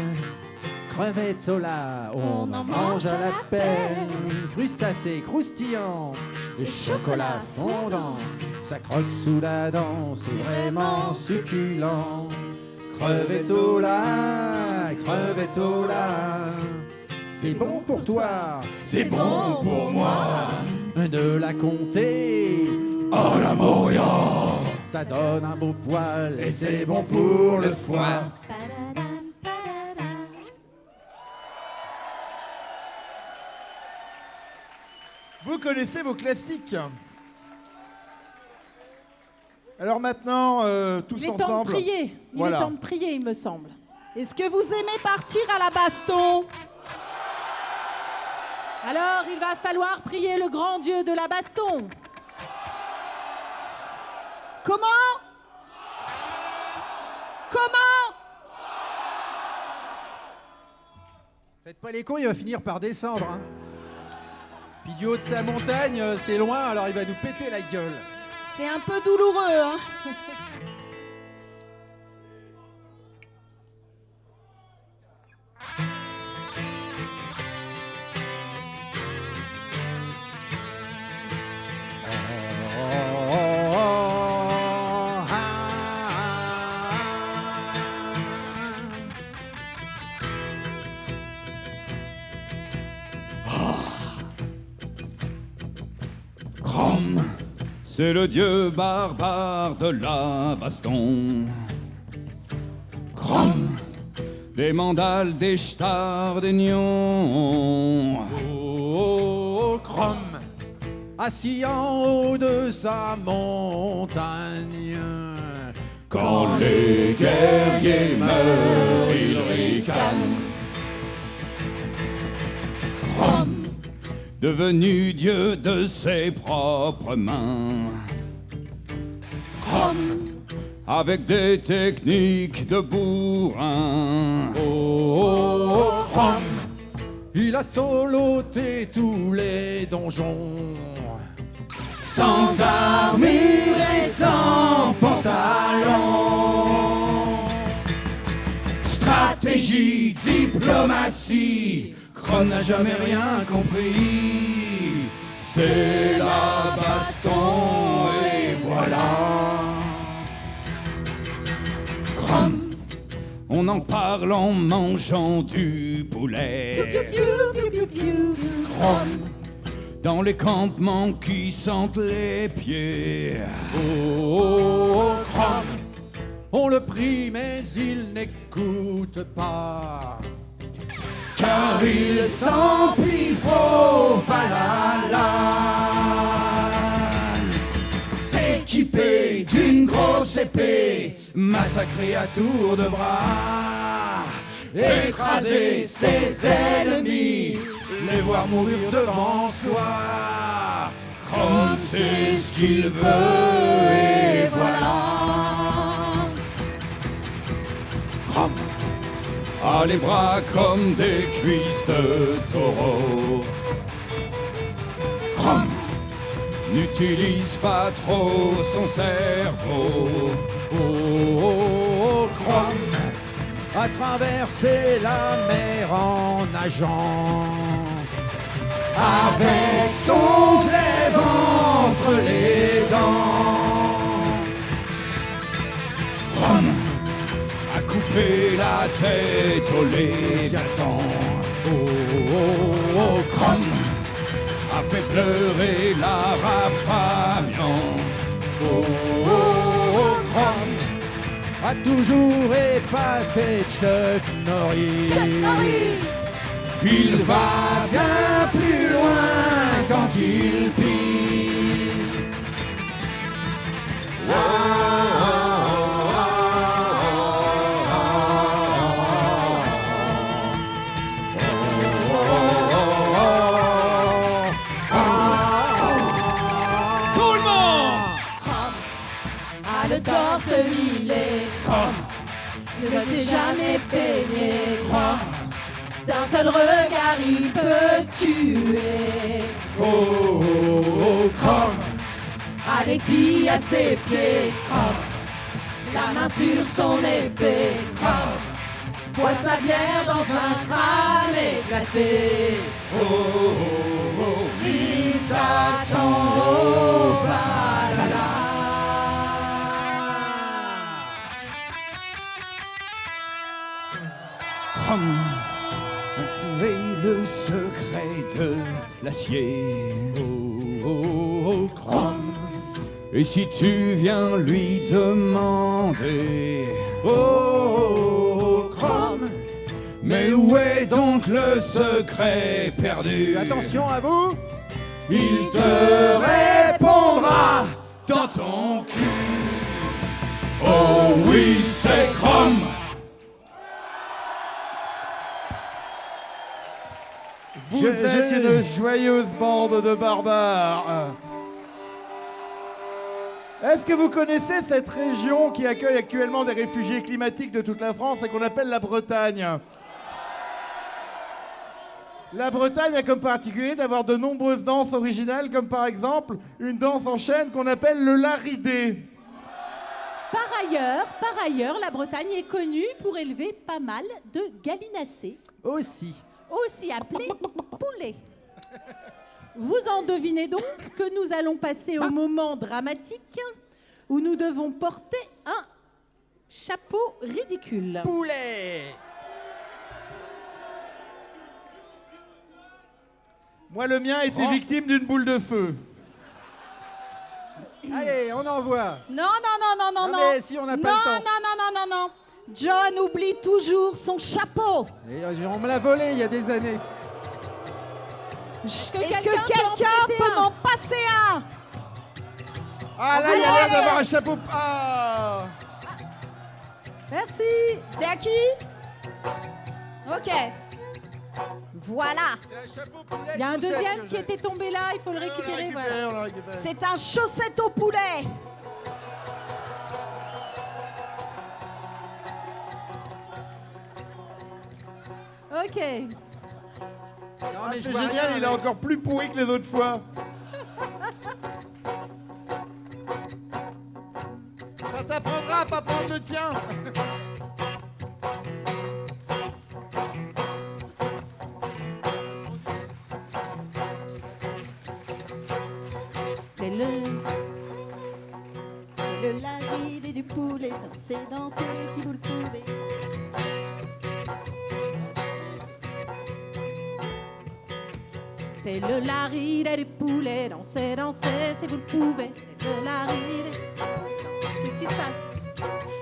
crevette au la, on en mange à la peine. Crustacés croustillants et chocolat fondant, ça croque sous la dent, c'est vraiment succulent. Crevette au la, crevette au la, c'est bon pour toi,
C'est bon pour moi.
de la comté.
Oh la Moria.
Ça donne un beau poil et c'est bon pour le foie.
Padadam, padadam.
Vous connaissez vos classiques. Alors maintenant, tous
Il est temps de
ensemble.
prier. Il
Voilà.
est temps de prier, il me semble.
Est-ce que vous aimez partir à la baston?
Alors, il va falloir prier le grand Dieu de la baston.
Comment? Comment?
Faites pas les cons, il va finir par descendre. Hein. Puis du haut de sa montagne, c'est loin, alors il va nous péter la gueule.
C'est un peu douloureux, hein?
Crom, c'est le dieu barbare de la baston. Crom, des mandales, des stars, des nions.
Oh, Crom, assis en haut de sa montagne.
Quand les guerriers meurent, ils ricanent. Crom, devenu dieu de ses propres mains. Crom, avec des techniques de bourrin.
Oh, Crom, il a soloté tous les donjons.
Sans armure et sans pantalon. Stratégie, diplomatie, Crom n'a jamais rien compris. C'est la baston et voilà. Crom On en parle en mangeant du poulet. Crom. Dans les campements qui sentent les pieds.
Oh, Crom. On le prie, mais il n'écoute pas.
Car il s'emplit faux valala. S'équiper d'une grosse épée, massacrer à tour de bras, écraser ses ennemis, les voir mourir devant soi. Crom sait ce qu'il veut et voilà. Crom a les bras comme des cuisses de taureau. Crom n'utilise pas trop son cerveau.
Oh, Crom a traversé la mer en nageant.
Avec son glaive entre les dents. Crom a coupé la tête au Léviathan. Oh, Crom a fait pleurer la Rafamian.
Oh, Crom a toujours épaté Chuck Norris.
Il va bien plus loin quand il pisse. Tout le monde!
A le torse huilé, ne s'est jamais peigné, d'un seul regard il peut tuer.
Crom
A des filles à ses pieds, la main sur son épée, boit sa bière dans un crâne éclaté. Il t'attend au Valhalla.
Crom a trouvé le secret de l'acier.
Crom.
Et si tu viens lui demander,
Crom.
mais où est donc le secret perdu?
Attention à vous.
Il te répondra dans ton cul. Oh oui, c'est Crom.
Vous êtes une joyeuse bande de barbares. Est-ce que vous connaissez cette région qui accueille actuellement des réfugiés climatiques de toute la France et qu'on appelle la Bretagne? La Bretagne a comme particulier d'avoir de nombreuses danses originales, comme par exemple une danse en chaîne qu'on appelle le laridé.
Par ailleurs, la Bretagne est connue pour élever pas mal de gallinacés,
Aussi.
aussi appelés poulets. Vous en devinez donc que nous allons passer au moment dramatique où nous devons porter un chapeau ridicule.
Poulet.
Moi, le mien a été victime d'une boule de feu.
Allez, on envoie.
Non, non, non, non, non, non.
Mais si on n'a pas
non,
le temps.
non, non, non, non, non. John oublie toujours son chapeau.
Et, on me l'a volé il y a des années.
Est-ce que quelqu'un peut m'en passer un?
Ah là, il y a l'air d'avoir un chapeau. Ah!
Merci.
C'est à qui? Ok. Voilà.
Il y a un deuxième qui était tombé là, il faut le récupérer. Voilà.
On l'a récupéré.
C'est un chaussette au poulet.
Ok.
Non, mais je
C'est
vois
génial,
rien,
il est
mais-
encore plus pourri que les autres fois. Ça t'apprendra à pas prendre le tien.
C'est le.
C'est le laridé du poulet. Dansez, dansez si vous le pouvez.
C'est le lari des poulets, dansez, dansez si vous le pouvez. C'est le lari des... Qu'est-ce qui se passe?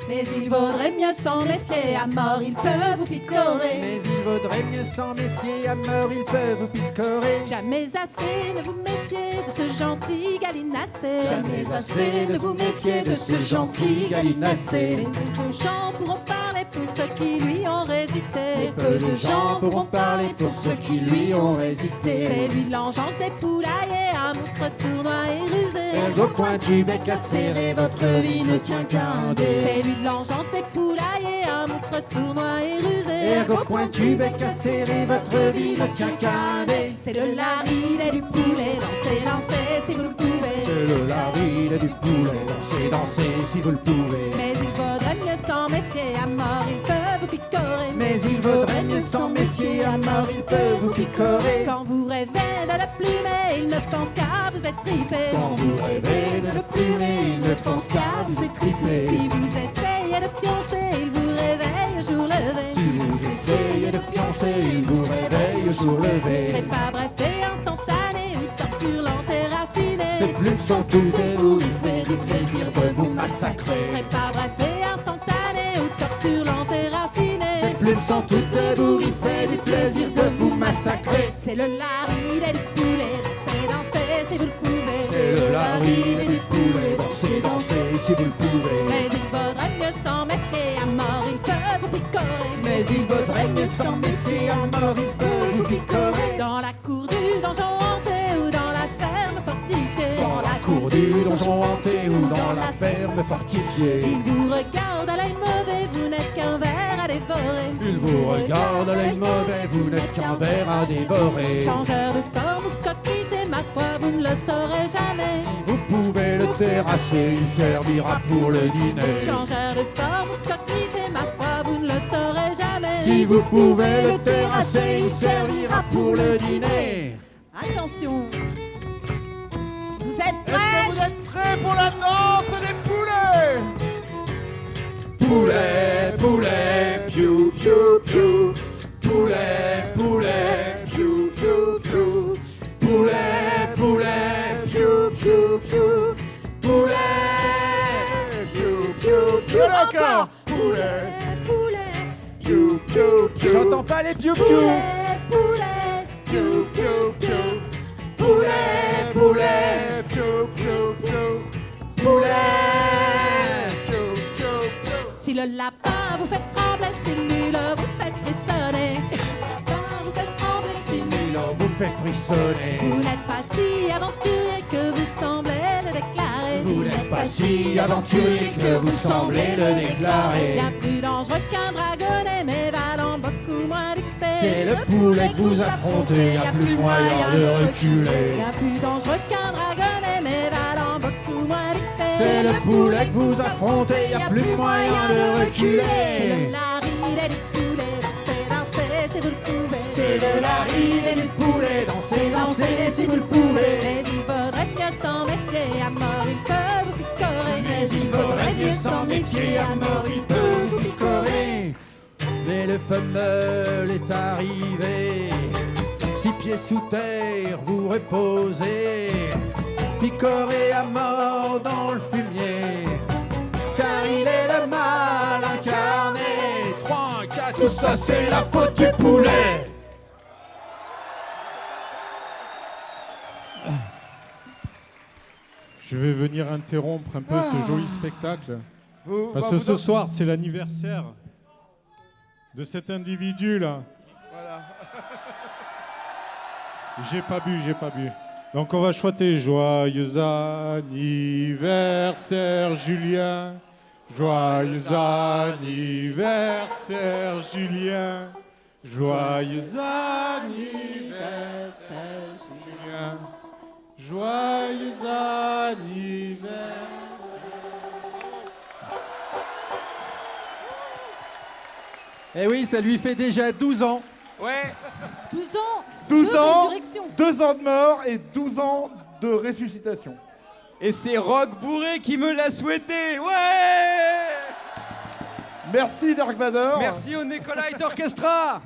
Mais il vaudrait mieux s'en méfier, à mort ils peuvent vous picorer.
Mais il vaudrait mieux s'en méfier, à mort ils peuvent vous picorer.
Jamais assez ne vous méfiez de ce gentil gallinacé.
Jamais assez ne vous méfiez de ce gentil gallinacé.
Les peu de gens pourront parler pour ceux qui lui ont résisté.
Peu de gens pourront parler pour ceux qui lui ont résisté.
C'est lui l'engeance des poulaillers, un monstre sournois et rusé.
Ergo pointu, bec acéré, votre vie ne tient qu'un dé.
C'est lui l'engeance des poulaillers, un monstre sournois et rusé.
Ergo pointu, bec acéré, votre vie ne tient qu'un dé.
C'est le laride du poulet, dansez, dansez si vous le pouvez.
C'est le laride du poulet, dansez, dansez si vous le pouvez.
Mais il vaudrait mieux s'en méfier, à mort ils peuvent vous picorer.
Mais il vaudrait mieux s'en méfier, à mort ils peuvent vous picorer.
Quand vous rêvez de le plumer, il ne pense qu'à vous être tripé.
Quand vous rêvez de le plumer, il ne pense qu'à vous étriper.
Si vous essayez de pioncer, il vous réveille au jour levé.
Si vous essayez de pioncer, il vous réveille au jour levé.
Trépas bref et instantané, ou torture lente et raffinée.
Ses plumes sont toutes et vous, il fait du plaisir de vous massacrer.
Trépas bref et instantané, ou torture lente et raffinée.
Ses plumes sont toutes et vous, il fait du plaisir de vous massacrer.
C'est le laride du poulet, dansez, dansez si vous le pouvez.
C'est le laride du poulet, dansez, dansez si vous le pouvez.
Mais il vaudrait mieux s'en méfier, à mort ils peuvent vous picorer.
Mais il vaudrait mieux s'en méfier, à mort ils peuvent vous picorer.
Dans la cour du donjon hanté ou dans la ferme fortifiée.
Dans la
Cours du donjon hanté ou dans la ferme fortifiée.
Il vous regarde à l'œil mauvais, vous n'êtes qu'un ver à dévorer.
Il vous regarde à l'œil mauvais, vous n'êtes qu'un ver à dévorer.
Changeur de forme ou coquille, et ma foi, vous ne le saurez jamais.
Vous pouvez le terrasser, il servira pour le dîner.
Changeur de forme ou coquille, et ma foi, vous ne le saurez jamais.
Si vous pouvez le terrasser, il servira pour le dîner.
Attention. Vous êtes
Est-ce
prêts?
que vous êtes prêts pour la danse des poulets?
Poulet, poulet, piou, piou, piou. Poulet, poulet, piou, piou, piou. Poulet, poulet, piou, piou, piou. Poulet, piou, piou, piou.
Encore.
Poulet,
Poulet,
piou, piou, piou.
J'entends pas les piou-piou.
poulet,
Piou, piou, piou. Poulet, poulet, piou, piou, piou. Poulet, piou, piou, piou.
Si le lapin vous fait trembler, si le mulot vous fait frissonner. Si le lapin vous fait trembler, si le
Milo vous fait frissonner.
vous n'êtes pas si aventurier que vous semblez le déclarer.
Vous n'êtes pas si aventurier que vous semblez le déclarer.
Bien plus dangereux qu'un dragonnet, mais valant beaucoup moins d'XP.
C'est le poulet que vous affrontez, y a plus moyen de reculer.
Bien plus dangereux qu'un dragonnet, mais valant beaucoup moins d'XP.
C'est le poulet que vous affrontez, y a plus moyen de
C'est le
reculer.
laride et du poulet, dansez, dansez si vous le pouvez.
C'est le laride et du poulet, dansez, dansez si vous le pouvez.
Mais il vaudrait mieux s'en méfier, à mort il peut vous picorer.
Mais il vaudrait mieux s'en méfier, à mort il peut vous picorer. Mais le femelle est arrivé, 6 pieds sous terre vous reposez, picoré à mort dans le fumier, car il est le mal incarné. 3, 4, tout ça c'est la faute du poulet.
Je vais venir interrompre un peu ce joli spectacle. Parce que
vous
ce soir, c'est l'anniversaire de cet individu-là.
Voilà.
J'ai pas bu. Donc on va chanter joyeux anniversaire Julien. Joyeux anniversaire Julien. Joyeux anniversaire Julien. Joyeux anniversaire.
Eh oui, ça lui fait déjà 12 ans.
Ouais.
12 ans
12
de
ans,
résurrection.
2 ans de mort et 12 ans de ressuscitation.
Et c'est Rock Bourré qui me l'a souhaité. Ouais!
Merci Dark Vador.
Merci au Nicolite Orchestra.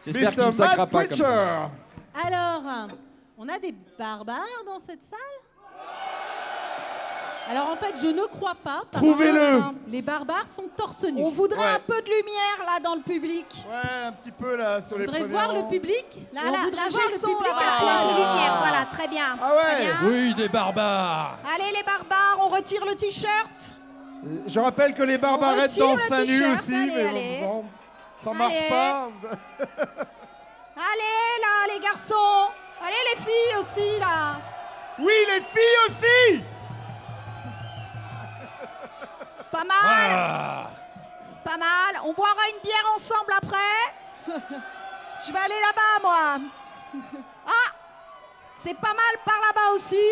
J'espère qu'il ne me sacrera
Matt
pas comme ça.
Preacher.
Alors, on a des barbares dans cette salle? Alors en fait, je ne crois pas.
Trouvez-le.
Les barbares sont torse nu.
On voudrait
Ouais.
un peu de lumière là dans le public.
Ouais, un petit peu là sur
On
les
voudrait
premiers
voir
rangs.
le public.
Là,
On
là,
voudrait
là,
voir
j'ai
le
son,
public.
là, voilà, là, j'ai lumière, voilà, très bien.
Ah ouais.
Très bien.
Oui, des barbares.
Allez les barbares, on retire le t-shirt.
Je rappelle que les barbarettes
retire
dansent
le
seins nus
t-shirt,
aussi,
allez,
mais
allez.
bon, ça marche
Allez.
pas.
Allez là les garçons. Allez les filles aussi là.
Oui, les filles aussi.
Pas mal. Pas mal. On boira une bière ensemble après. Je vais aller là-bas moi. Ah, c'est pas mal par là-bas aussi.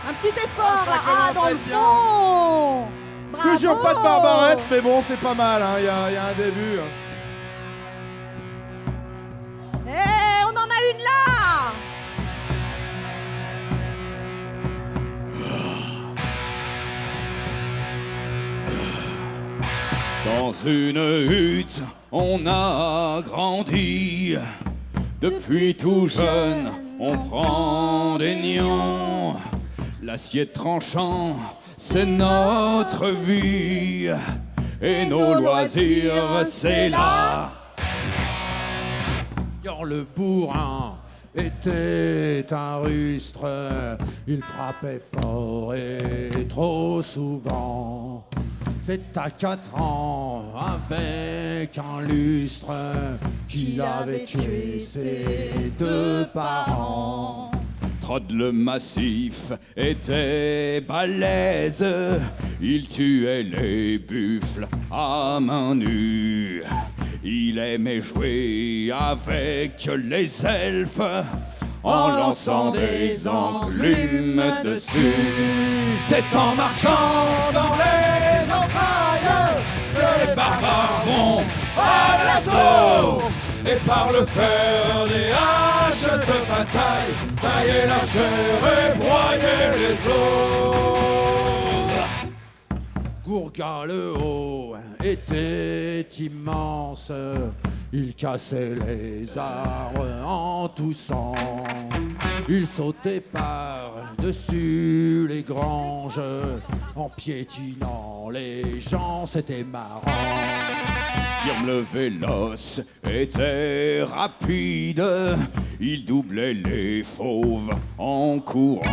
Un petit effort là. Ah, dans le fond. Bravo.
Toujours pas de barbarette, mais bon, c'est pas mal, hein. Il y a un début.
Eh, on en a une là.
Dans une hutte, on a grandi. Depuis tout jeune, on prend des nions. L'assiette tranchant, c'est notre vie. Et nos loisirs, c'est là.
Quand le bourrin était un rustre, il frappait fort et trop souvent. C'est à 4 ans, avec un lustre, qu'il avait tué ses 2 parents.
Trod le massif était balèze, il tuait les buffles à main nue. Il aimait jouer avec les elfes en lançant des enclumes dessus. C'est en marchant dans les entrailles que les barbares vont à l'assaut. Et par le fer des haches de bataille, tailler la chair et broyer les os.
Gourgain le Haut était immense, il cassait les arbres en toussant. Il sautait par-dessus les granges, en piétinant les gens, c'était marrant.
Guillaume le véloce était rapide, il doublait les fauves en courant.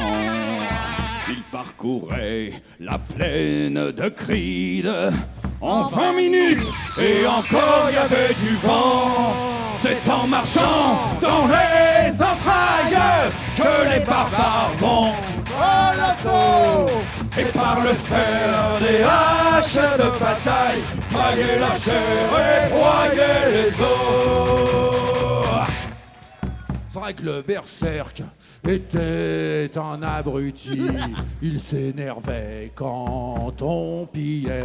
Il parcourait la plaine de Cride en 20 minutes et encore il y avait du vent. C'est en marchant dans les entrailles que les barbares vont à l'assaut. Et par le fer des haches de bataille, tailler la chair et broyer les os.
C'est vrai que le berserk était un abruti, il s'énervait quand on pillait.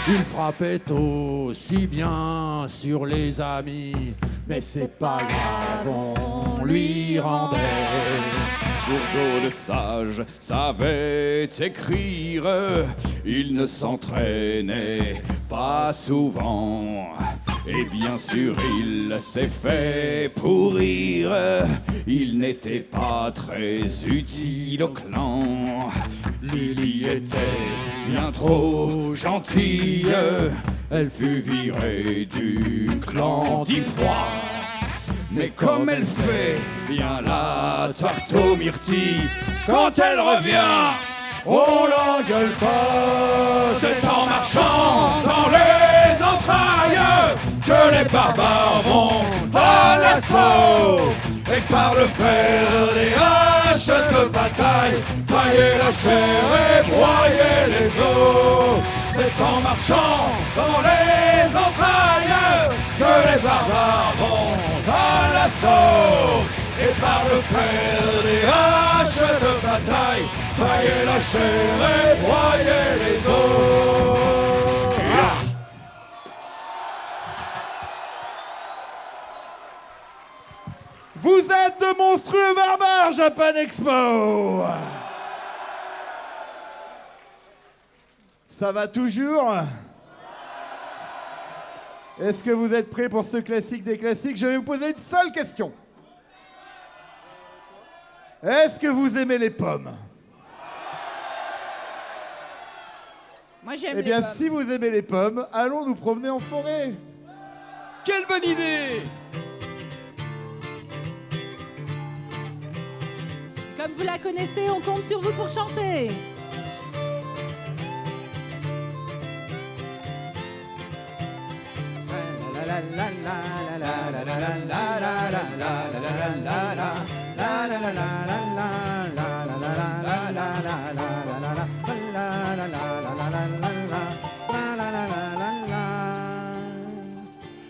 Il frappait aussi bien sur les amis, mais c'est pas grave, on lui rendait.
Bourdeau le sage savait écrire, il ne s'entraînait pas souvent. Et bien sûr il s'est fait pourrir, il n'était pas très utile au clan. Lily était bien trop gentille, elle fut virée du clan d'Ifroi. Mais comme elle fait bien la tarte aux myrtilles, quand elle revient, on l'engueule pas. C'est en marchant dans les entrailles que les barbares vont à l'assaut. Et par le fer des haches de bataille, tailler la chair et broyer les os. C'est en marchant dans les entrailles que les barbares vont à l'assaut. Et par le fer des haches de bataille, tailler la chair et broyer les os.
Vous êtes de monstrueux barbares, Japan Expo. Ça va toujours? Est-ce que vous êtes prêts pour ce classique des classiques? Je vais vous poser une seule question. Est-ce que vous aimez les pommes?
Moi j'aime
Eh bien,
les pommes.
si vous aimez les pommes, allons nous promener en forêt.
Quelle bonne idée!
Comme vous la connaissez, on compte sur vous pour chanter.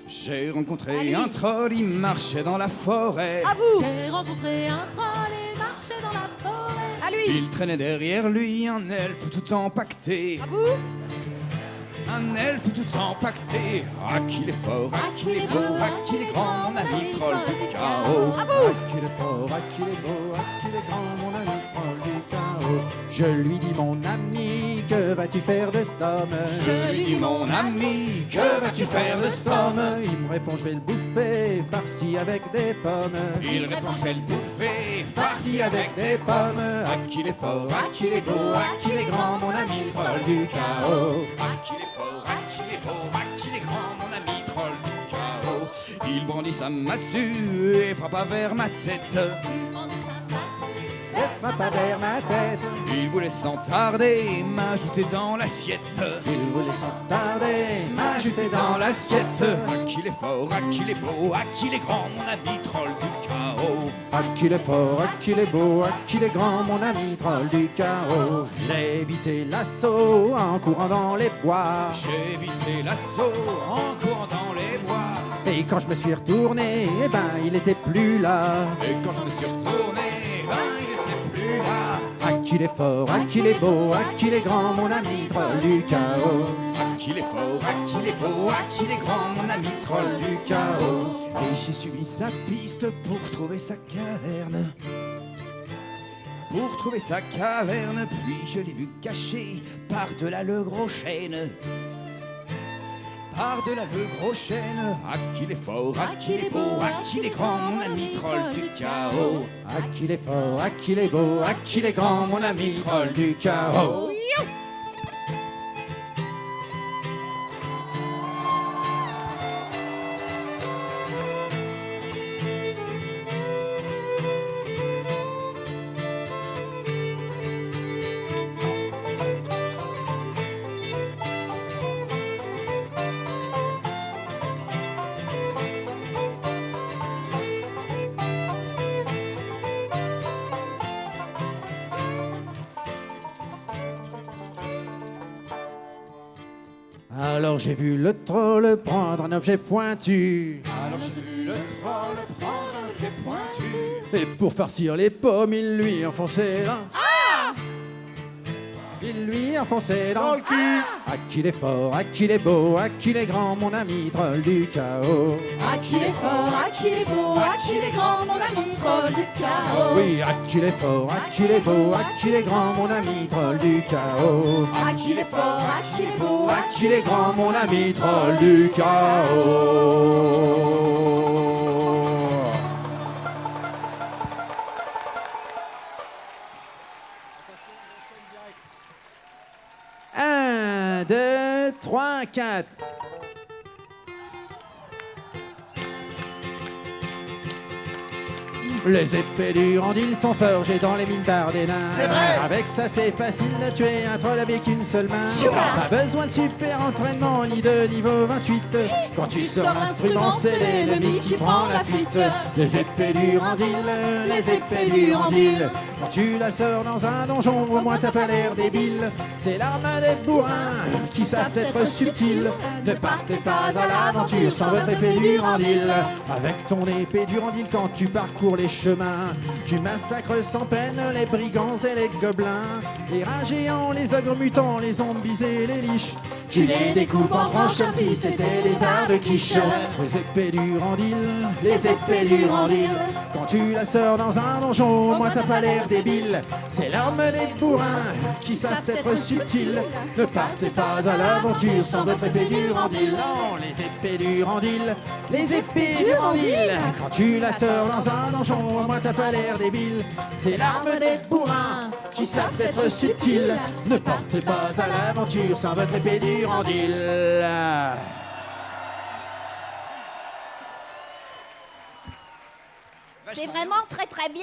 J'ai rencontré
Allez.
un troll, il marchait dans la forêt.
À vous. J'ai rencontré un troll et marchait dans la forêt. À lui.
Il traînait derrière lui un elfe tout empaqueté.
À vous.
Un elfe tout empaqueté. Ah, qu'il est fort, ah, qu'il est beau, ah, qu'il est grand, mon ami troll du chaos.
À vous.
Ah, qu'il est fort, ah, qu'il est beau, ah, qu'il est grand, mon ami troll du chaos. Je lui dis, mon ami, que vas-tu faire de cet homme?
Je lui dis, mon ami, que vas-tu faire de cet homme?
Il me répond, je vais le bouffer, farci avec des pommes.
Il répond, je vais le bouffer,
Farci avec des pommes.
Ah, qu'il est fort, ah, qu'il est beau, ah, qu'il est grand, mon ami troll du chaos. Ah, qu'il est fort, ah, qu'il est beau, ah, qu'il est grand, mon ami troll du chaos. Il brandit sa massue et frappa vers ma tête.
Va pas vers ma tête.
Il voulait sans tarder m'ajouter dans l'assiette.
Il voulait sans tarder m'ajouter dans l'assiette.
Ah, qu'il est fort, ah, qu'il est beau, ah, qu'il est grand, mon ami troll du chaos.
Ah, qu'il est fort, ah, qu'il est beau, ah, qu'il est grand, mon ami troll du chaos. J'ai évité l'assaut en courant dans les bois.
J'ai évité l'assaut en courant dans les bois.
Et quand je me suis retourné, eh ben, il était plus là.
Et quand je me suis retourné, ben, il était plus là.
Ah, qu'il est fort, ah, qu'il est beau, ah, qu'il est grand, mon ami troll du chaos.
Ah, qu'il est fort, ah, qu'il est beau, ah, qu'il est grand, mon ami troll du chaos. Et j'ai suivi sa piste pour trouver sa caverne. Pour trouver sa caverne, puis je l'ai vu caché par-delà le gros chêne. Par-delà le gros chêne. Ah, qu'il est fort, ah, qu'il est beau, ah, qu'il est grand, mon ami troll du chaos.
Ah, qu'il est fort, ah, qu'il est beau, ah, qu'il est grand, mon ami troll du chaos. Alors j'ai vu le troll prendre un objet pointu.
Alors j'ai vu le troll prendre un objet pointu.
Et pour farcir les pommes, il lui enfonçait là. Il lui enfonçait
Dans le cul.
Ah, qu'il est fort, ah, qu'il est beau, ah, qu'il est grand, mon ami troll du chaos.
Ah, qu'il est fort, ah, qu'il est beau, ah, qu'il est grand, mon ami troll du chaos.
Oui, ah, qu'il est fort, ah, qu'il est beau, ah, qu'il est grand, mon ami troll du chaos.
Ah, qu'il est fort, ah, qu'il est beau,
Ah, qu'il est grand, mon ami troll du chaos. 1, 2, 3, 4. Les épées du Randil sont forgées dans les mines d'Ardennins. Avec ça, c'est facile de tuer un troll avec une seule main. Pas besoin de super entraînement ni de niveau 28. Quand tu sors l'instrument, c'est l'ennemi qui prend la fuite. Les épées du Randil, les épées du Randil. Quand tu la sors dans un donjon, au moins t'as pas l'air débile. C'est l'arme des bourrins qui savent être subtils. Ne partez pas à l'aventure sans votre épée du Randil. Avec ton épée du Randil, quand tu parcours les champs chemin. Tu massacres sans peine les brigands et les gobelins, les rats géants, les ogres mutants, les zombies et les liches.
Tu les découpes en tranches comme si c'était des dards de quiche.
Les épées du Randil, les épées du Randil. Quand tu la sors dans un donjon, moi t'as pas l'air débile. C'est l'arme des bourrins qui savent être subtils. Ne partez pas à l'aventure sans votre épée du Randil. Non, les épées du Randil, les épées du Randil. Quand tu la sors dans un donjon, moi t'as pas l'air débile. C'est l'arme des bourrins qui savent être subtils. Ne partez pas à l'aventure sans votre épée du Randil.
C'est vraiment très très bien.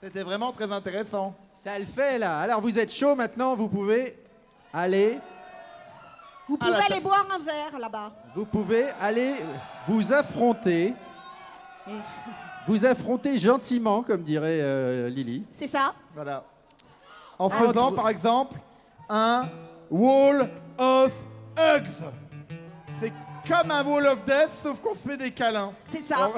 C'était vraiment très intéressant.
Ça le fait là. Alors vous êtes chaud maintenant, vous pouvez aller.
Vous pouvez aller boire un verre là-bas.
Vous pouvez aller vous affronter. Vous affronter gentiment, comme dirait Lily.
C'est ça.
Voilà. En faisant par exemple un Wall of Hugs. C'est comme un Wall of Death, sauf qu'on se fait des câlins.
C'est ça.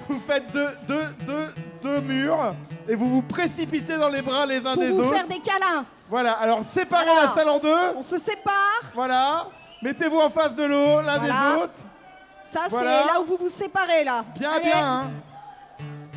Vous faites deux murs et vous vous précipitez dans les bras les uns des
Pour
autres.
vous faire des câlins.
Voilà, alors séparez
Voilà.
la salle en deux.
On se sépare.
Voilà. Mettez-vous en face de l'eau, l'un
Voilà.
des autres.
Ça,
Voilà.
c'est là où vous vous séparez, là.
Bien,
Allez.
bien. Hein.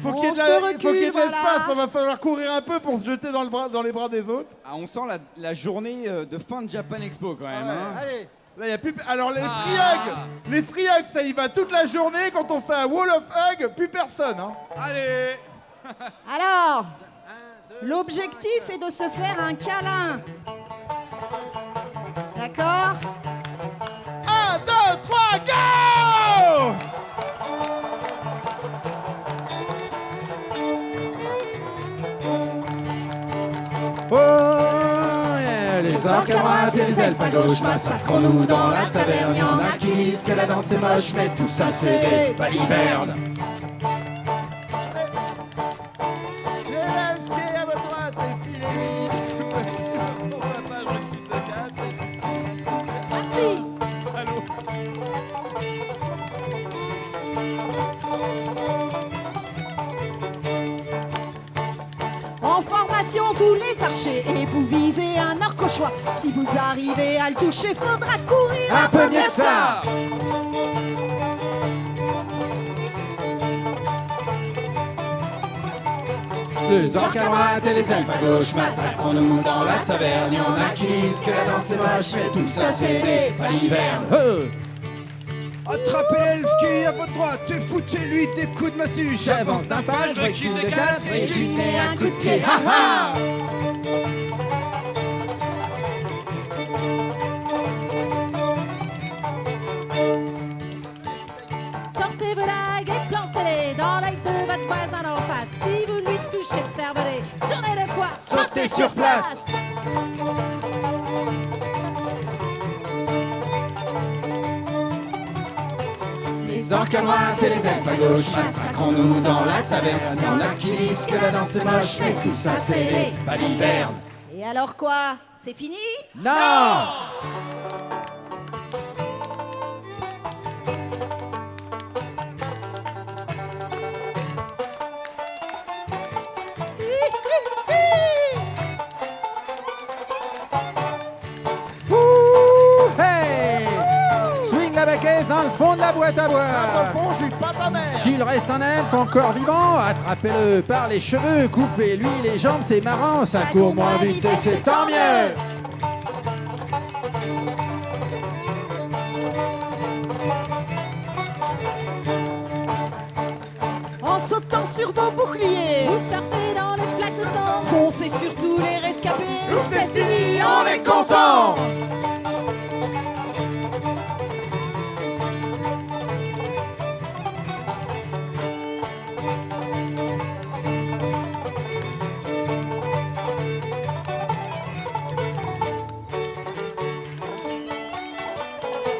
Faut qu'il y ait
On
de
se
faut
recule,
qu'il y ait de
voilà.
l'espace. Il va falloir courir un peu pour se jeter dans les bras des autres.
Ah, on sent la journée de fin de Japan Expo quand même. hein.
Allez. Là, y a plus... Alors, les free hugs, ça y va toute la journée. Quand on fait un wall of hug, plus personne. Hein.
Allez.
Alors, l'objectif est de se faire un câlin. D'accord?
1, 2, 3, go!
Oh, yeah, les orques à droite et les elfes à gauche, massacrons-nous dans la taverne. Y'en a qui disent que la danse est moche, mais tout ça c'est des balivernes.
Les ski à votre droite, et si les on va pas, je recule de quatre.
Merci.
Salaud.
En formation tous les archers et vous visez un arc au choix. Si vous arrivez à le toucher, faudra courir
Un peu mieux que ça. Les orques à droite et les elfes à gauche, massacrons-nous dans la taverne. Y'en a qui disent que la danse est moche, mais tout ça c'est des balivernes.
Attrapez l'elfe qui est à votre droite et foutez-lui des coups de massue.
J'avance d'un pas, je recule de quatre et je lui mets un coup de pied. Ha ha!
Sortez vos dagues et plantez-les dans l'œil de votre voisin d'en face. Si vous lui touchez, observez-les. Tournez le poids.
Sautez sur place. Les orques à droite et les elfes à gauche, massacrons-nous dans la taverne. Y'en a qui disent que la danse est moche, mais tout ça c'est des balivernes.
Et alors quoi? C'est fini?
Non! Ouh, hey! Swing la baquette dans le fond de la boîte à
Au
boire.
fond, je suis pas ta mère.
S'il reste un elfe encore vivant, attrapez-le par les cheveux, coupez-lui les jambes, c'est marrant, ça court moins vite et c'est tant mieux.
En sautant sur vos boucliers, vous sortez dans les flaques de sang. Foncez sur tous les rescapés. C'est fini,
On est content.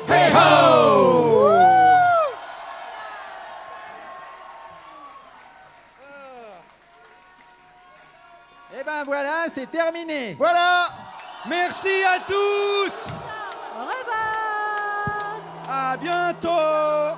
Hey ho! Et ben voilà, c'est terminé.
Voilà.
Merci à tous.
Au revoir.
À bientôt.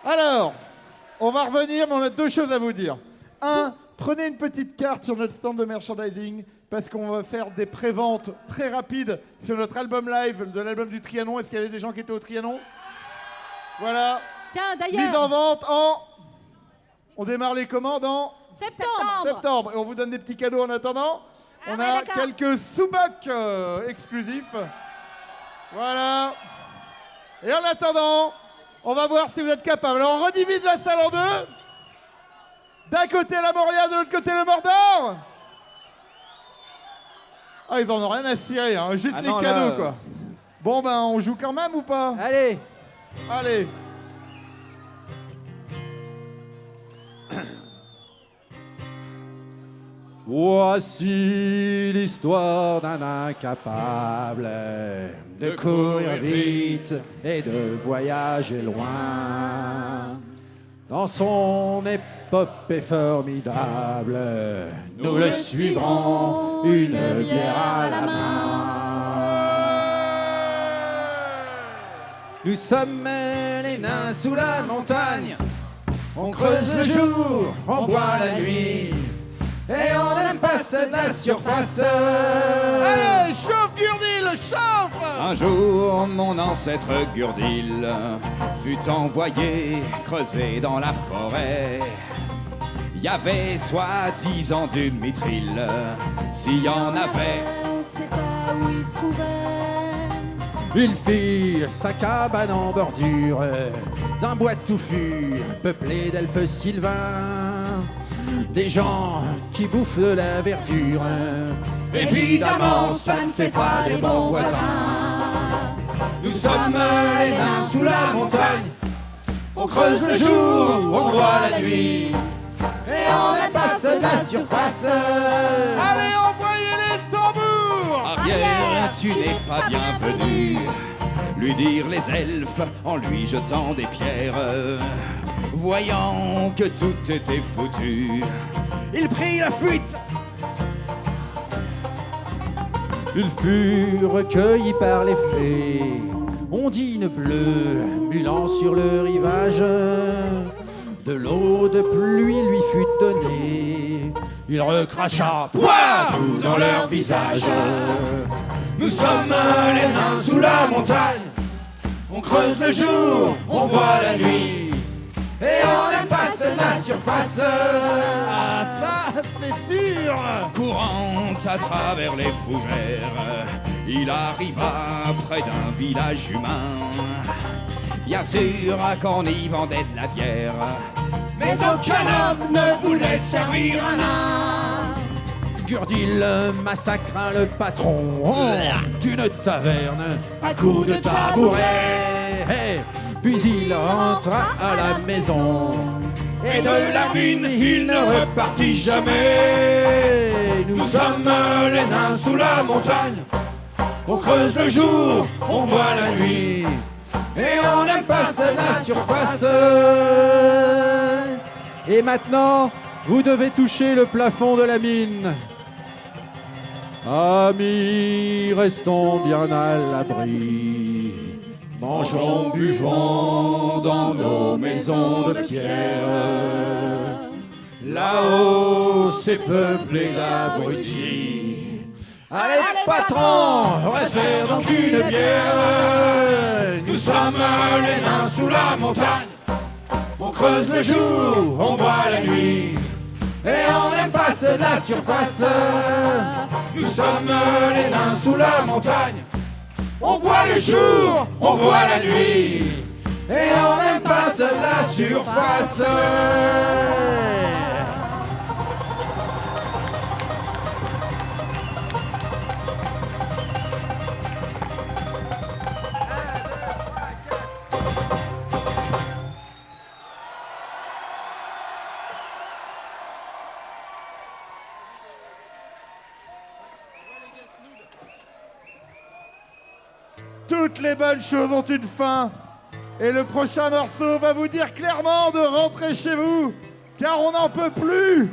Alors, on va revenir, mais on a 2 choses à vous dire. 1, prenez une petite carte sur notre stand de merchandising, parce qu'on va faire des préventes très rapides sur notre album live, de l'album du Trianon. Est-ce qu'il y avait des gens qui étaient au Trianon? Voilà.
Tiens,
Mise
d'ailleurs,
en vente en... On démarre les commandes en septembre. Et on vous donne des petits cadeaux en attendant. On a quelques sous-bacs exclusifs. Voilà. Et en attendant, on va voir si vous êtes capable. Alors on redivise la salle en 2. D'un côté la Moria, de l'autre côté le Mordor. Ah, ils en ont rien à cirer, hein. Juste
Ah
les
non,
cadeaux,
là,
quoi. Bon, ben, on joue quand même ou pas?
Allez.
Allez.
Voici l'histoire d'un incapable de courir vite et de voyager loin. Dans son épopée formidable, nous le suivrons, une bière à la main. Nous sommes les nains sous la montagne, on creuse le jour, on boit la nuit. Et on n'aime pas de la surface.
Allez, chauffe Gurdil, chauffe!
Un jour, mon ancêtre Gurdil fut envoyé creuser dans la forêt. Il y avait soi-disant du mithril, s'il y en avait.
On sait pas où il se trouvait.
Il fit sa cabane en bordure d'un bois touffu peuplé d'elfes sylvains. Des gens qui bouffent de la verdure. Évidemment, ça ne fait pas des bons voisins. Nous sommes les nains sous la montagne. On creuse le jour, on boit la nuit. Et on n'aime pas de la surface.
Allez, envoyez les tambours!
Arrière, tu n'es pas bienvenu, lui dirent les elfes en lui jetant des pierres. Voyant que tout était foutu, il prit la fuite.
Ils furent recueillis par les fées, ondine bleue bulant sur le rivage. De l'eau de pluie lui fut donnée, il recracha tout dans leur visage. Nous sommes les nains sous la montagne, on creuse le jour, on boit la nuit. Et on n'aime pas la surface.
Ah, ça, c'est sûr!
Courant à travers les fougères, il arriva près d'un village humain. Bien sûr qu'on y vendait de la bière, mais aucun homme ne voulait servir un nain.
Gurdil massacra le patron d'une taverne à coups de tabouret. Puis il rentra à la maison et de la mine il ne repartit jamais. Nous sommes les nains sous la montagne, on creuse le jour, on boit la nuit. Et on n'aime pas la surface. Et maintenant, vous devez toucher le plafond de la mine. Amis, restons bien à l'abri. Mangeons, buvons dans nos maisons de pierre. Là-haut, c'est peuplé d'abrutis. Allez, patron, resserre donc une bière. Nous sommes les nains sous la montagne. On creuse le jour, on boit la nuit. Et on n'aime pas la surface. Nous sommes les nains sous la montagne. On boit le jour, on boit la nuit. Et on n'aime pas la surface.
Toutes les bonnes choses ont une fin. Et le prochain morceau va vous dire clairement de rentrer chez vous, car on n'en peut plus.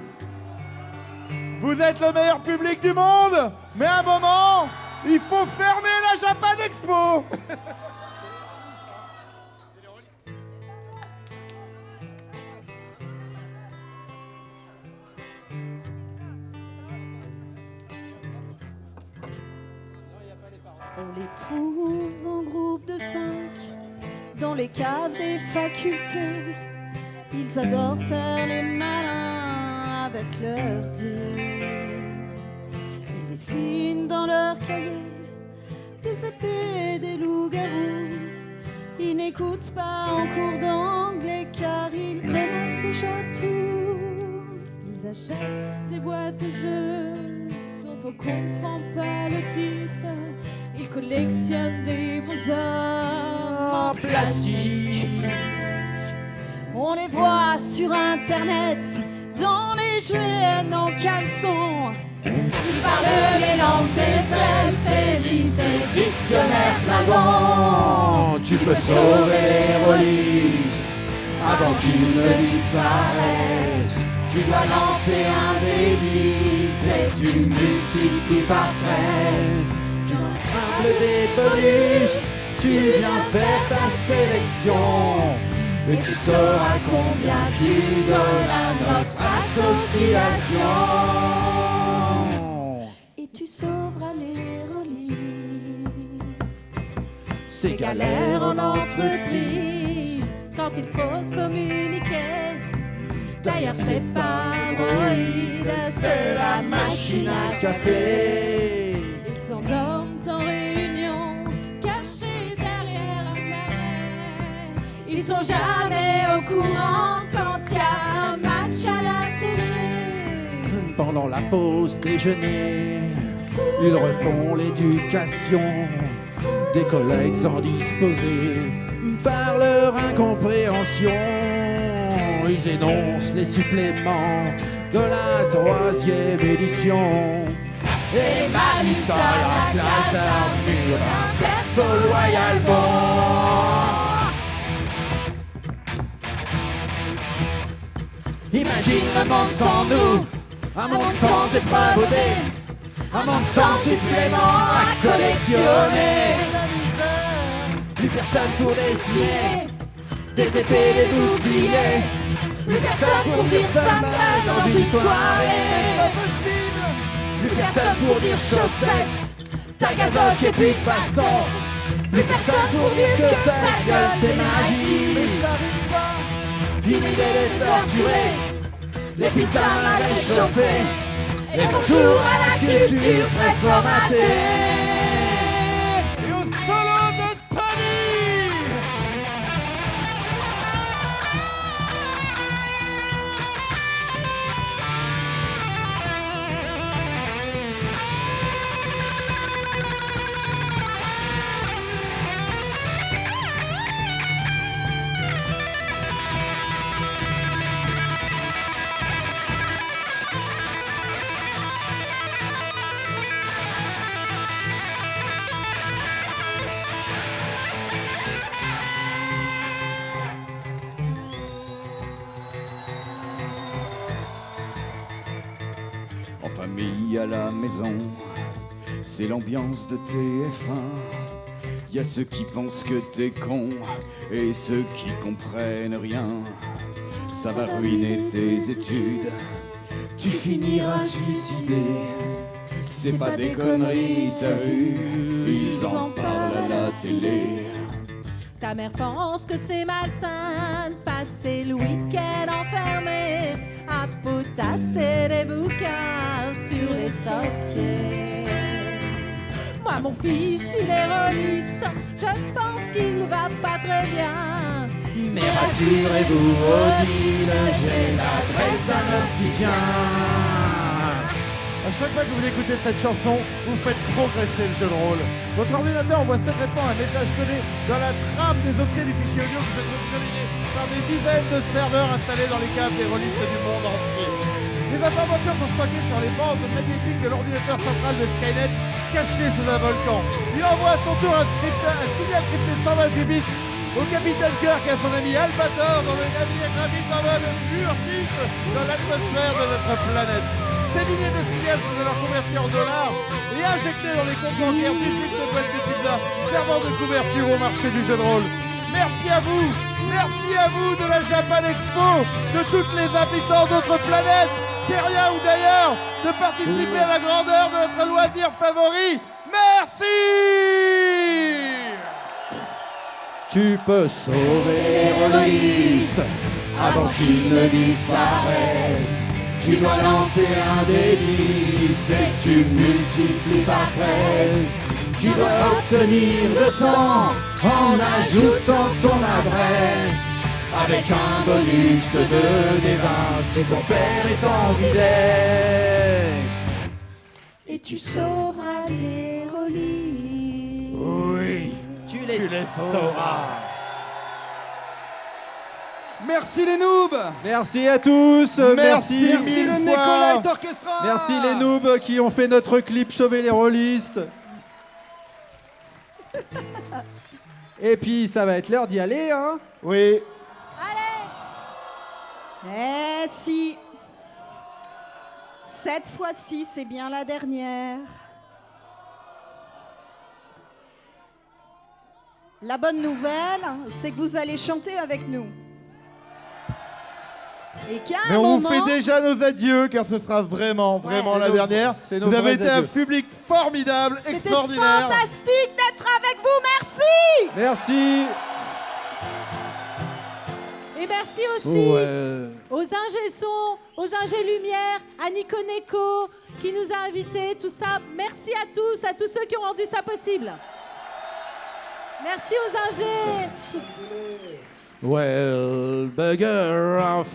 Vous êtes le meilleur public du monde, mais à un moment, il faut fermer la Japan Expo.
On les trouve en groupe de 5 dans les caves des facultés. Ils adorent faire les malins avec leurs dés. Ils dessinent dans leurs cahiers des épées, des loups-garous. Ils n'écoutent pas en cours d'anglais car ils connaissent déjà tout. Ils achètent des boîtes de jeux dont on comprend pas le titre. Ils collectionnent des beaux-arts en plastique. On les voit sur internet dans les jouets en caleçon. Ils parlent les langues des elfes et lisent des dictionnaires Klingon.
Tu peux sauver les rôlistes avant qu'ils ne disparaissent. Tu dois lancer un des 10 et tu multiplies par 13. Tu humbles des bonus, tu viens faire ta sélection. Et tu sauras combien tu donnes à notre association.
Et tu sauveras les rôlistes.
C'est
Galère en entreprise quand il faut communiquer. D'ailleurs c'est pas Android, c'est la machine à café.
Ils s'endorment en réunion, cachés derrière un carnet.
Ils sont jamais au courant quand il y a un match à la télé.
Pendant la pause déjeuner, ils refont l'éducation des collègues indisposés par leur incompréhension. Ils énoncent les suppléments de la 3e édition et malissent à la classe d'armure d'un perso loyalement. Imagine le monde sans nous, un monde sans épreuve au dé, un monde sans supplément à collectionner. Plus personne pour dessiner des épées, des boucliers. Plus personne pour dire femme dans une soirée. Plus personne pour dire chaussettes, tagazoc et puis baston. Plus personne pour dire que ta gueule c'est magie. Fini de les torturer, les pizzas mal réchauffées. Et bonjour à la culture préformatée.
Et au solo de Tony.
En famille à la maison, c'est l'ambiance de TF1. Y a ceux qui pensent que t'es con et ceux qui comprennent rien. Ça va ruiner tes études, tu finiras suicidé. C'est pas des conneries, t'as vu, ils en parlent à la télé.
Ta mère pense que c'est malsain de passer le week-end enfermé à potasser des bouquins sur les sorciers. Moi mon fils il est rôliste, je pense qu'il va pas très bien.
Mais rassurez-vous, Odile, j'ai l'adresse d'un opticien.
À chaque fois que vous écoutez cette chanson, vous faites progresser le jeu de rôle. Votre ordinateur envoie secrètement un message codé dans la trame des octets du fichier audio que vous êtes communiqué par des dizaines de serveurs installés dans les caves des rôlistes du monde entier. Les informations sont stockées sur les bandes magnétiques de l'ordinateur central de Skynet, caché sous un volcan. Il envoie à son tour un signal crypté 128 bits au capitaine Kirk et à son ami Albator dans le navire gravite en mode furtif dans l'atmosphère de notre planète. Ces milliers de signaux sont alors convertis en dollars et injectés dans les comptes bancaires du site de boîtes de pizza servant de couverture au marché du jeu de rôle. Merci à vous de la Japan Expo, de toutes les habitants d'autres planètes, Terrien ou d'ailleurs, de participer à la grandeur de notre loisir favori. Merci!
tu peux sauver les rôlistes avant qu'ils ne disparaissent. Tu dois lancer un des 10 et tu multiplies par 13. Tu dois obtenir 200 en ajoutant ton adresse. Avec un bonus de 2 des 20 si ton père est ambidextre.
Et tu sauveras les rôlistes.
Oui, tu les sauras.
Merci les noobs.
Merci à tous.
Merci
Merci
mille
le
fois.
Nicolite Orchestra.
Merci les noobs qui ont fait notre clip Sauver les rôlistes. Et puis ça va être l'heure d'y aller, hein.
Oui.
Eh si. Cette fois-ci, c'est bien la dernière. La bonne nouvelle, c'est que vous allez chanter avec nous. Et qu'à
Mais
un
on vous
moment...
fait déjà nos adieux car ce sera vraiment
c'est
la
nos-
dernière.
c'est nos
Vous avez
vrais
été un
adieux.
public formidable,
C'était
extraordinaire.
fantastique d'être avec vous, merci.
Merci.
Et merci aussi
Ouais.
aux ingé son, aux ingé lumière, à Nico Neko qui nous a invités, tout ça. Merci à tous ceux qui ont rendu ça possible. Merci aux ingés.
Well, bugger off.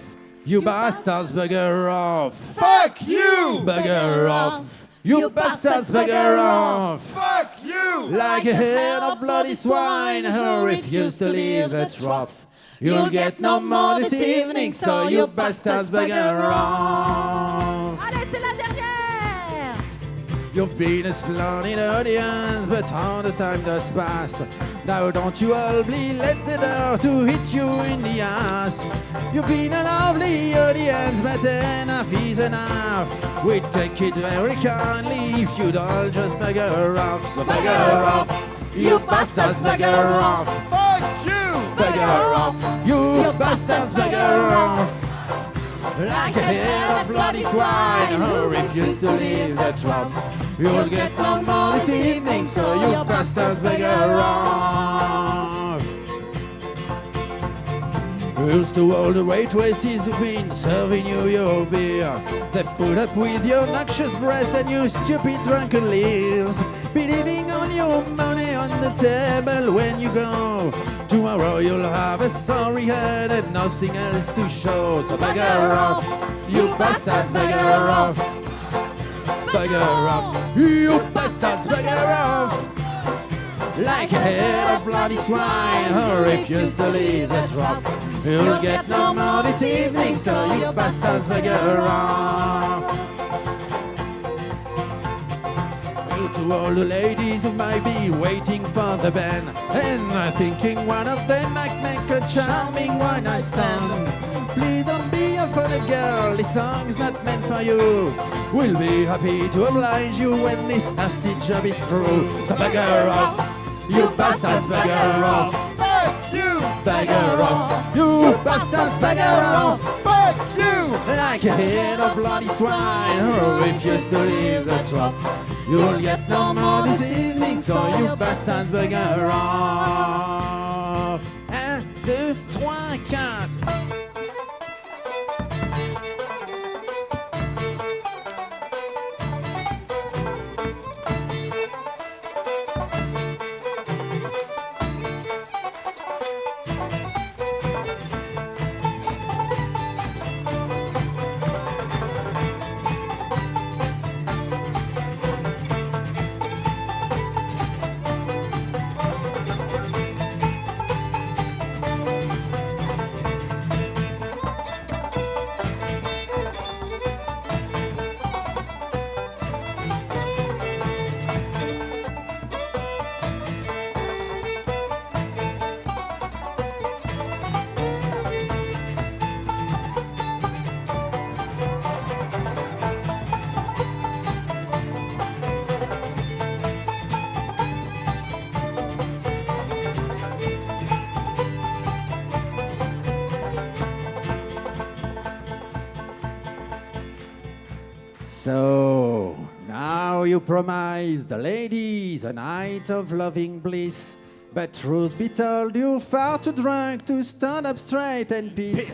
You bastards, bugger off.
Fuck you!
Bugger off. You bastards, bugger off.
Fuck you!
Like a head of bloody swine who refuse to leave the trough. You'll get no more this evening, so you bastards, bugger off.
Allez, c'est la dernière.
You've been a splendid audience, but how the time does pass. Now don't you all be let the door to hit you in the ass. You've been a lovely audience, but enough is enough. We take it very kindly if you'd all just bugger off. So bugger off, you bastards, bugger off.
Fuck you!
Bugger off, you bastards, bugger off. Like a head of bloody swine who refuse to leave the trough. You'll get no more this evening, so you bastards bugger off. Here's to all the waitresses who've been serving you your beer. They've put up with your noxious breath and your stupid drunken leers. Believing on your money on the table when you go. Tomorrow you'll have a sorry head and nothing else to show. So bugger off, you bastards, bugger off. Bugger off, you bastards, bugger off. Like a head of bloody swine who refuse to leave the trough. You'll get no more this evening, so you bastards, bugger off. To all the ladies who might be waiting for the band and thinking one of them might make a charming one-night stand. Please don't be a funny girl, this song's not meant for you. We'll be happy to oblige you when this nasty job is through. So bugger off, you bastards, bugger off.
Fuck you!
Bugger off, you bastards, bugger off.
Fuck you!
Like a head of bloody swine who refuse to leave the trough. You'll get no more this evening, so you bastards bugger off. 1, 2, 3, 4. So, now you promise the ladies a night of loving bliss. But truth be told, you're far too drunk to stand up straight and peace.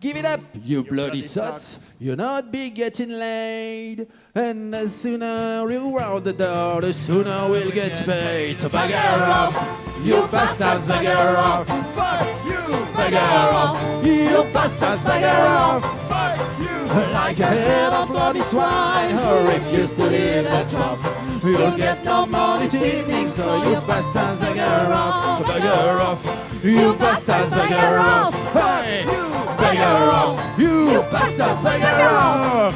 Give it up, you bloody sots. You'll not be getting laid. And the sooner you out the door, the sooner we'll get paid. So bugger off, you bastards, bugger off. Fuck you, bugger off. You bastards, bugger off. Fuck you. Like a head of bloody swine who refuse to leave the trough. You'll get no more this evening, so you bastards, bugger off. So bugger off, you bastards, bugger off. Hey, bugger off, you bastards, bugger off.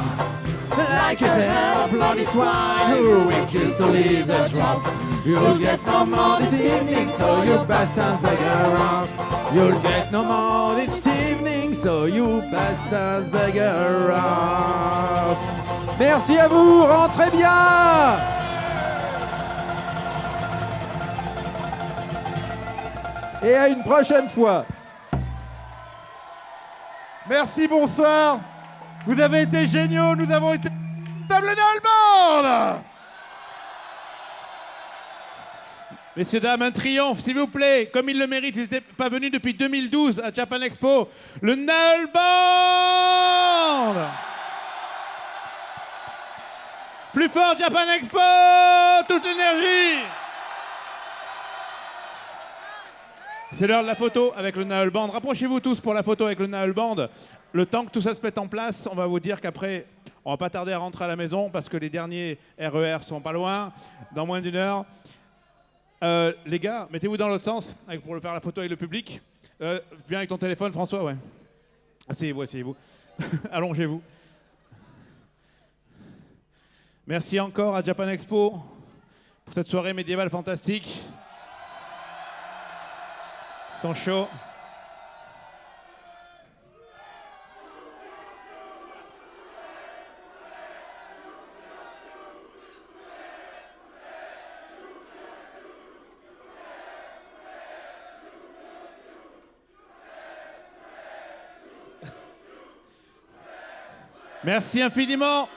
Like a head of bloody swine who refuse to leave the trough. You'll get no more this evening, so you bastards, bugger off. You'll get no more this evening, so you bastards, bugger off. Merci à vous, rentrez bien. Et à une prochaine fois.
Merci, bonsoir. Vous avez été géniaux, nous avons été table allemande.
Messieurs, dames, un triomphe, s'il vous plaît, comme ils le méritent. Ils n'étaient pas venus depuis 2012 à Japan Expo. Le Naël Band. Plus fort, Japan Expo. Toute l'énergie. C'est l'heure de la photo avec le Naël Band. Rapprochez-vous tous pour la photo avec le Naël Band. Le temps que tout ça se mette en place, on va vous dire qu'après, on va pas tarder à rentrer à la maison parce que les derniers RER sont pas loin, dans moins d'une heure. Les gars, mettez-vous dans l'autre sens pour faire la photo avec le public. Viens avec ton téléphone, François, ouais. Asseyez-vous, asseyez-vous. Allongez-vous. Merci encore à Japan Expo pour cette soirée médiévale fantastique. Ils sont chauds. Merci infiniment.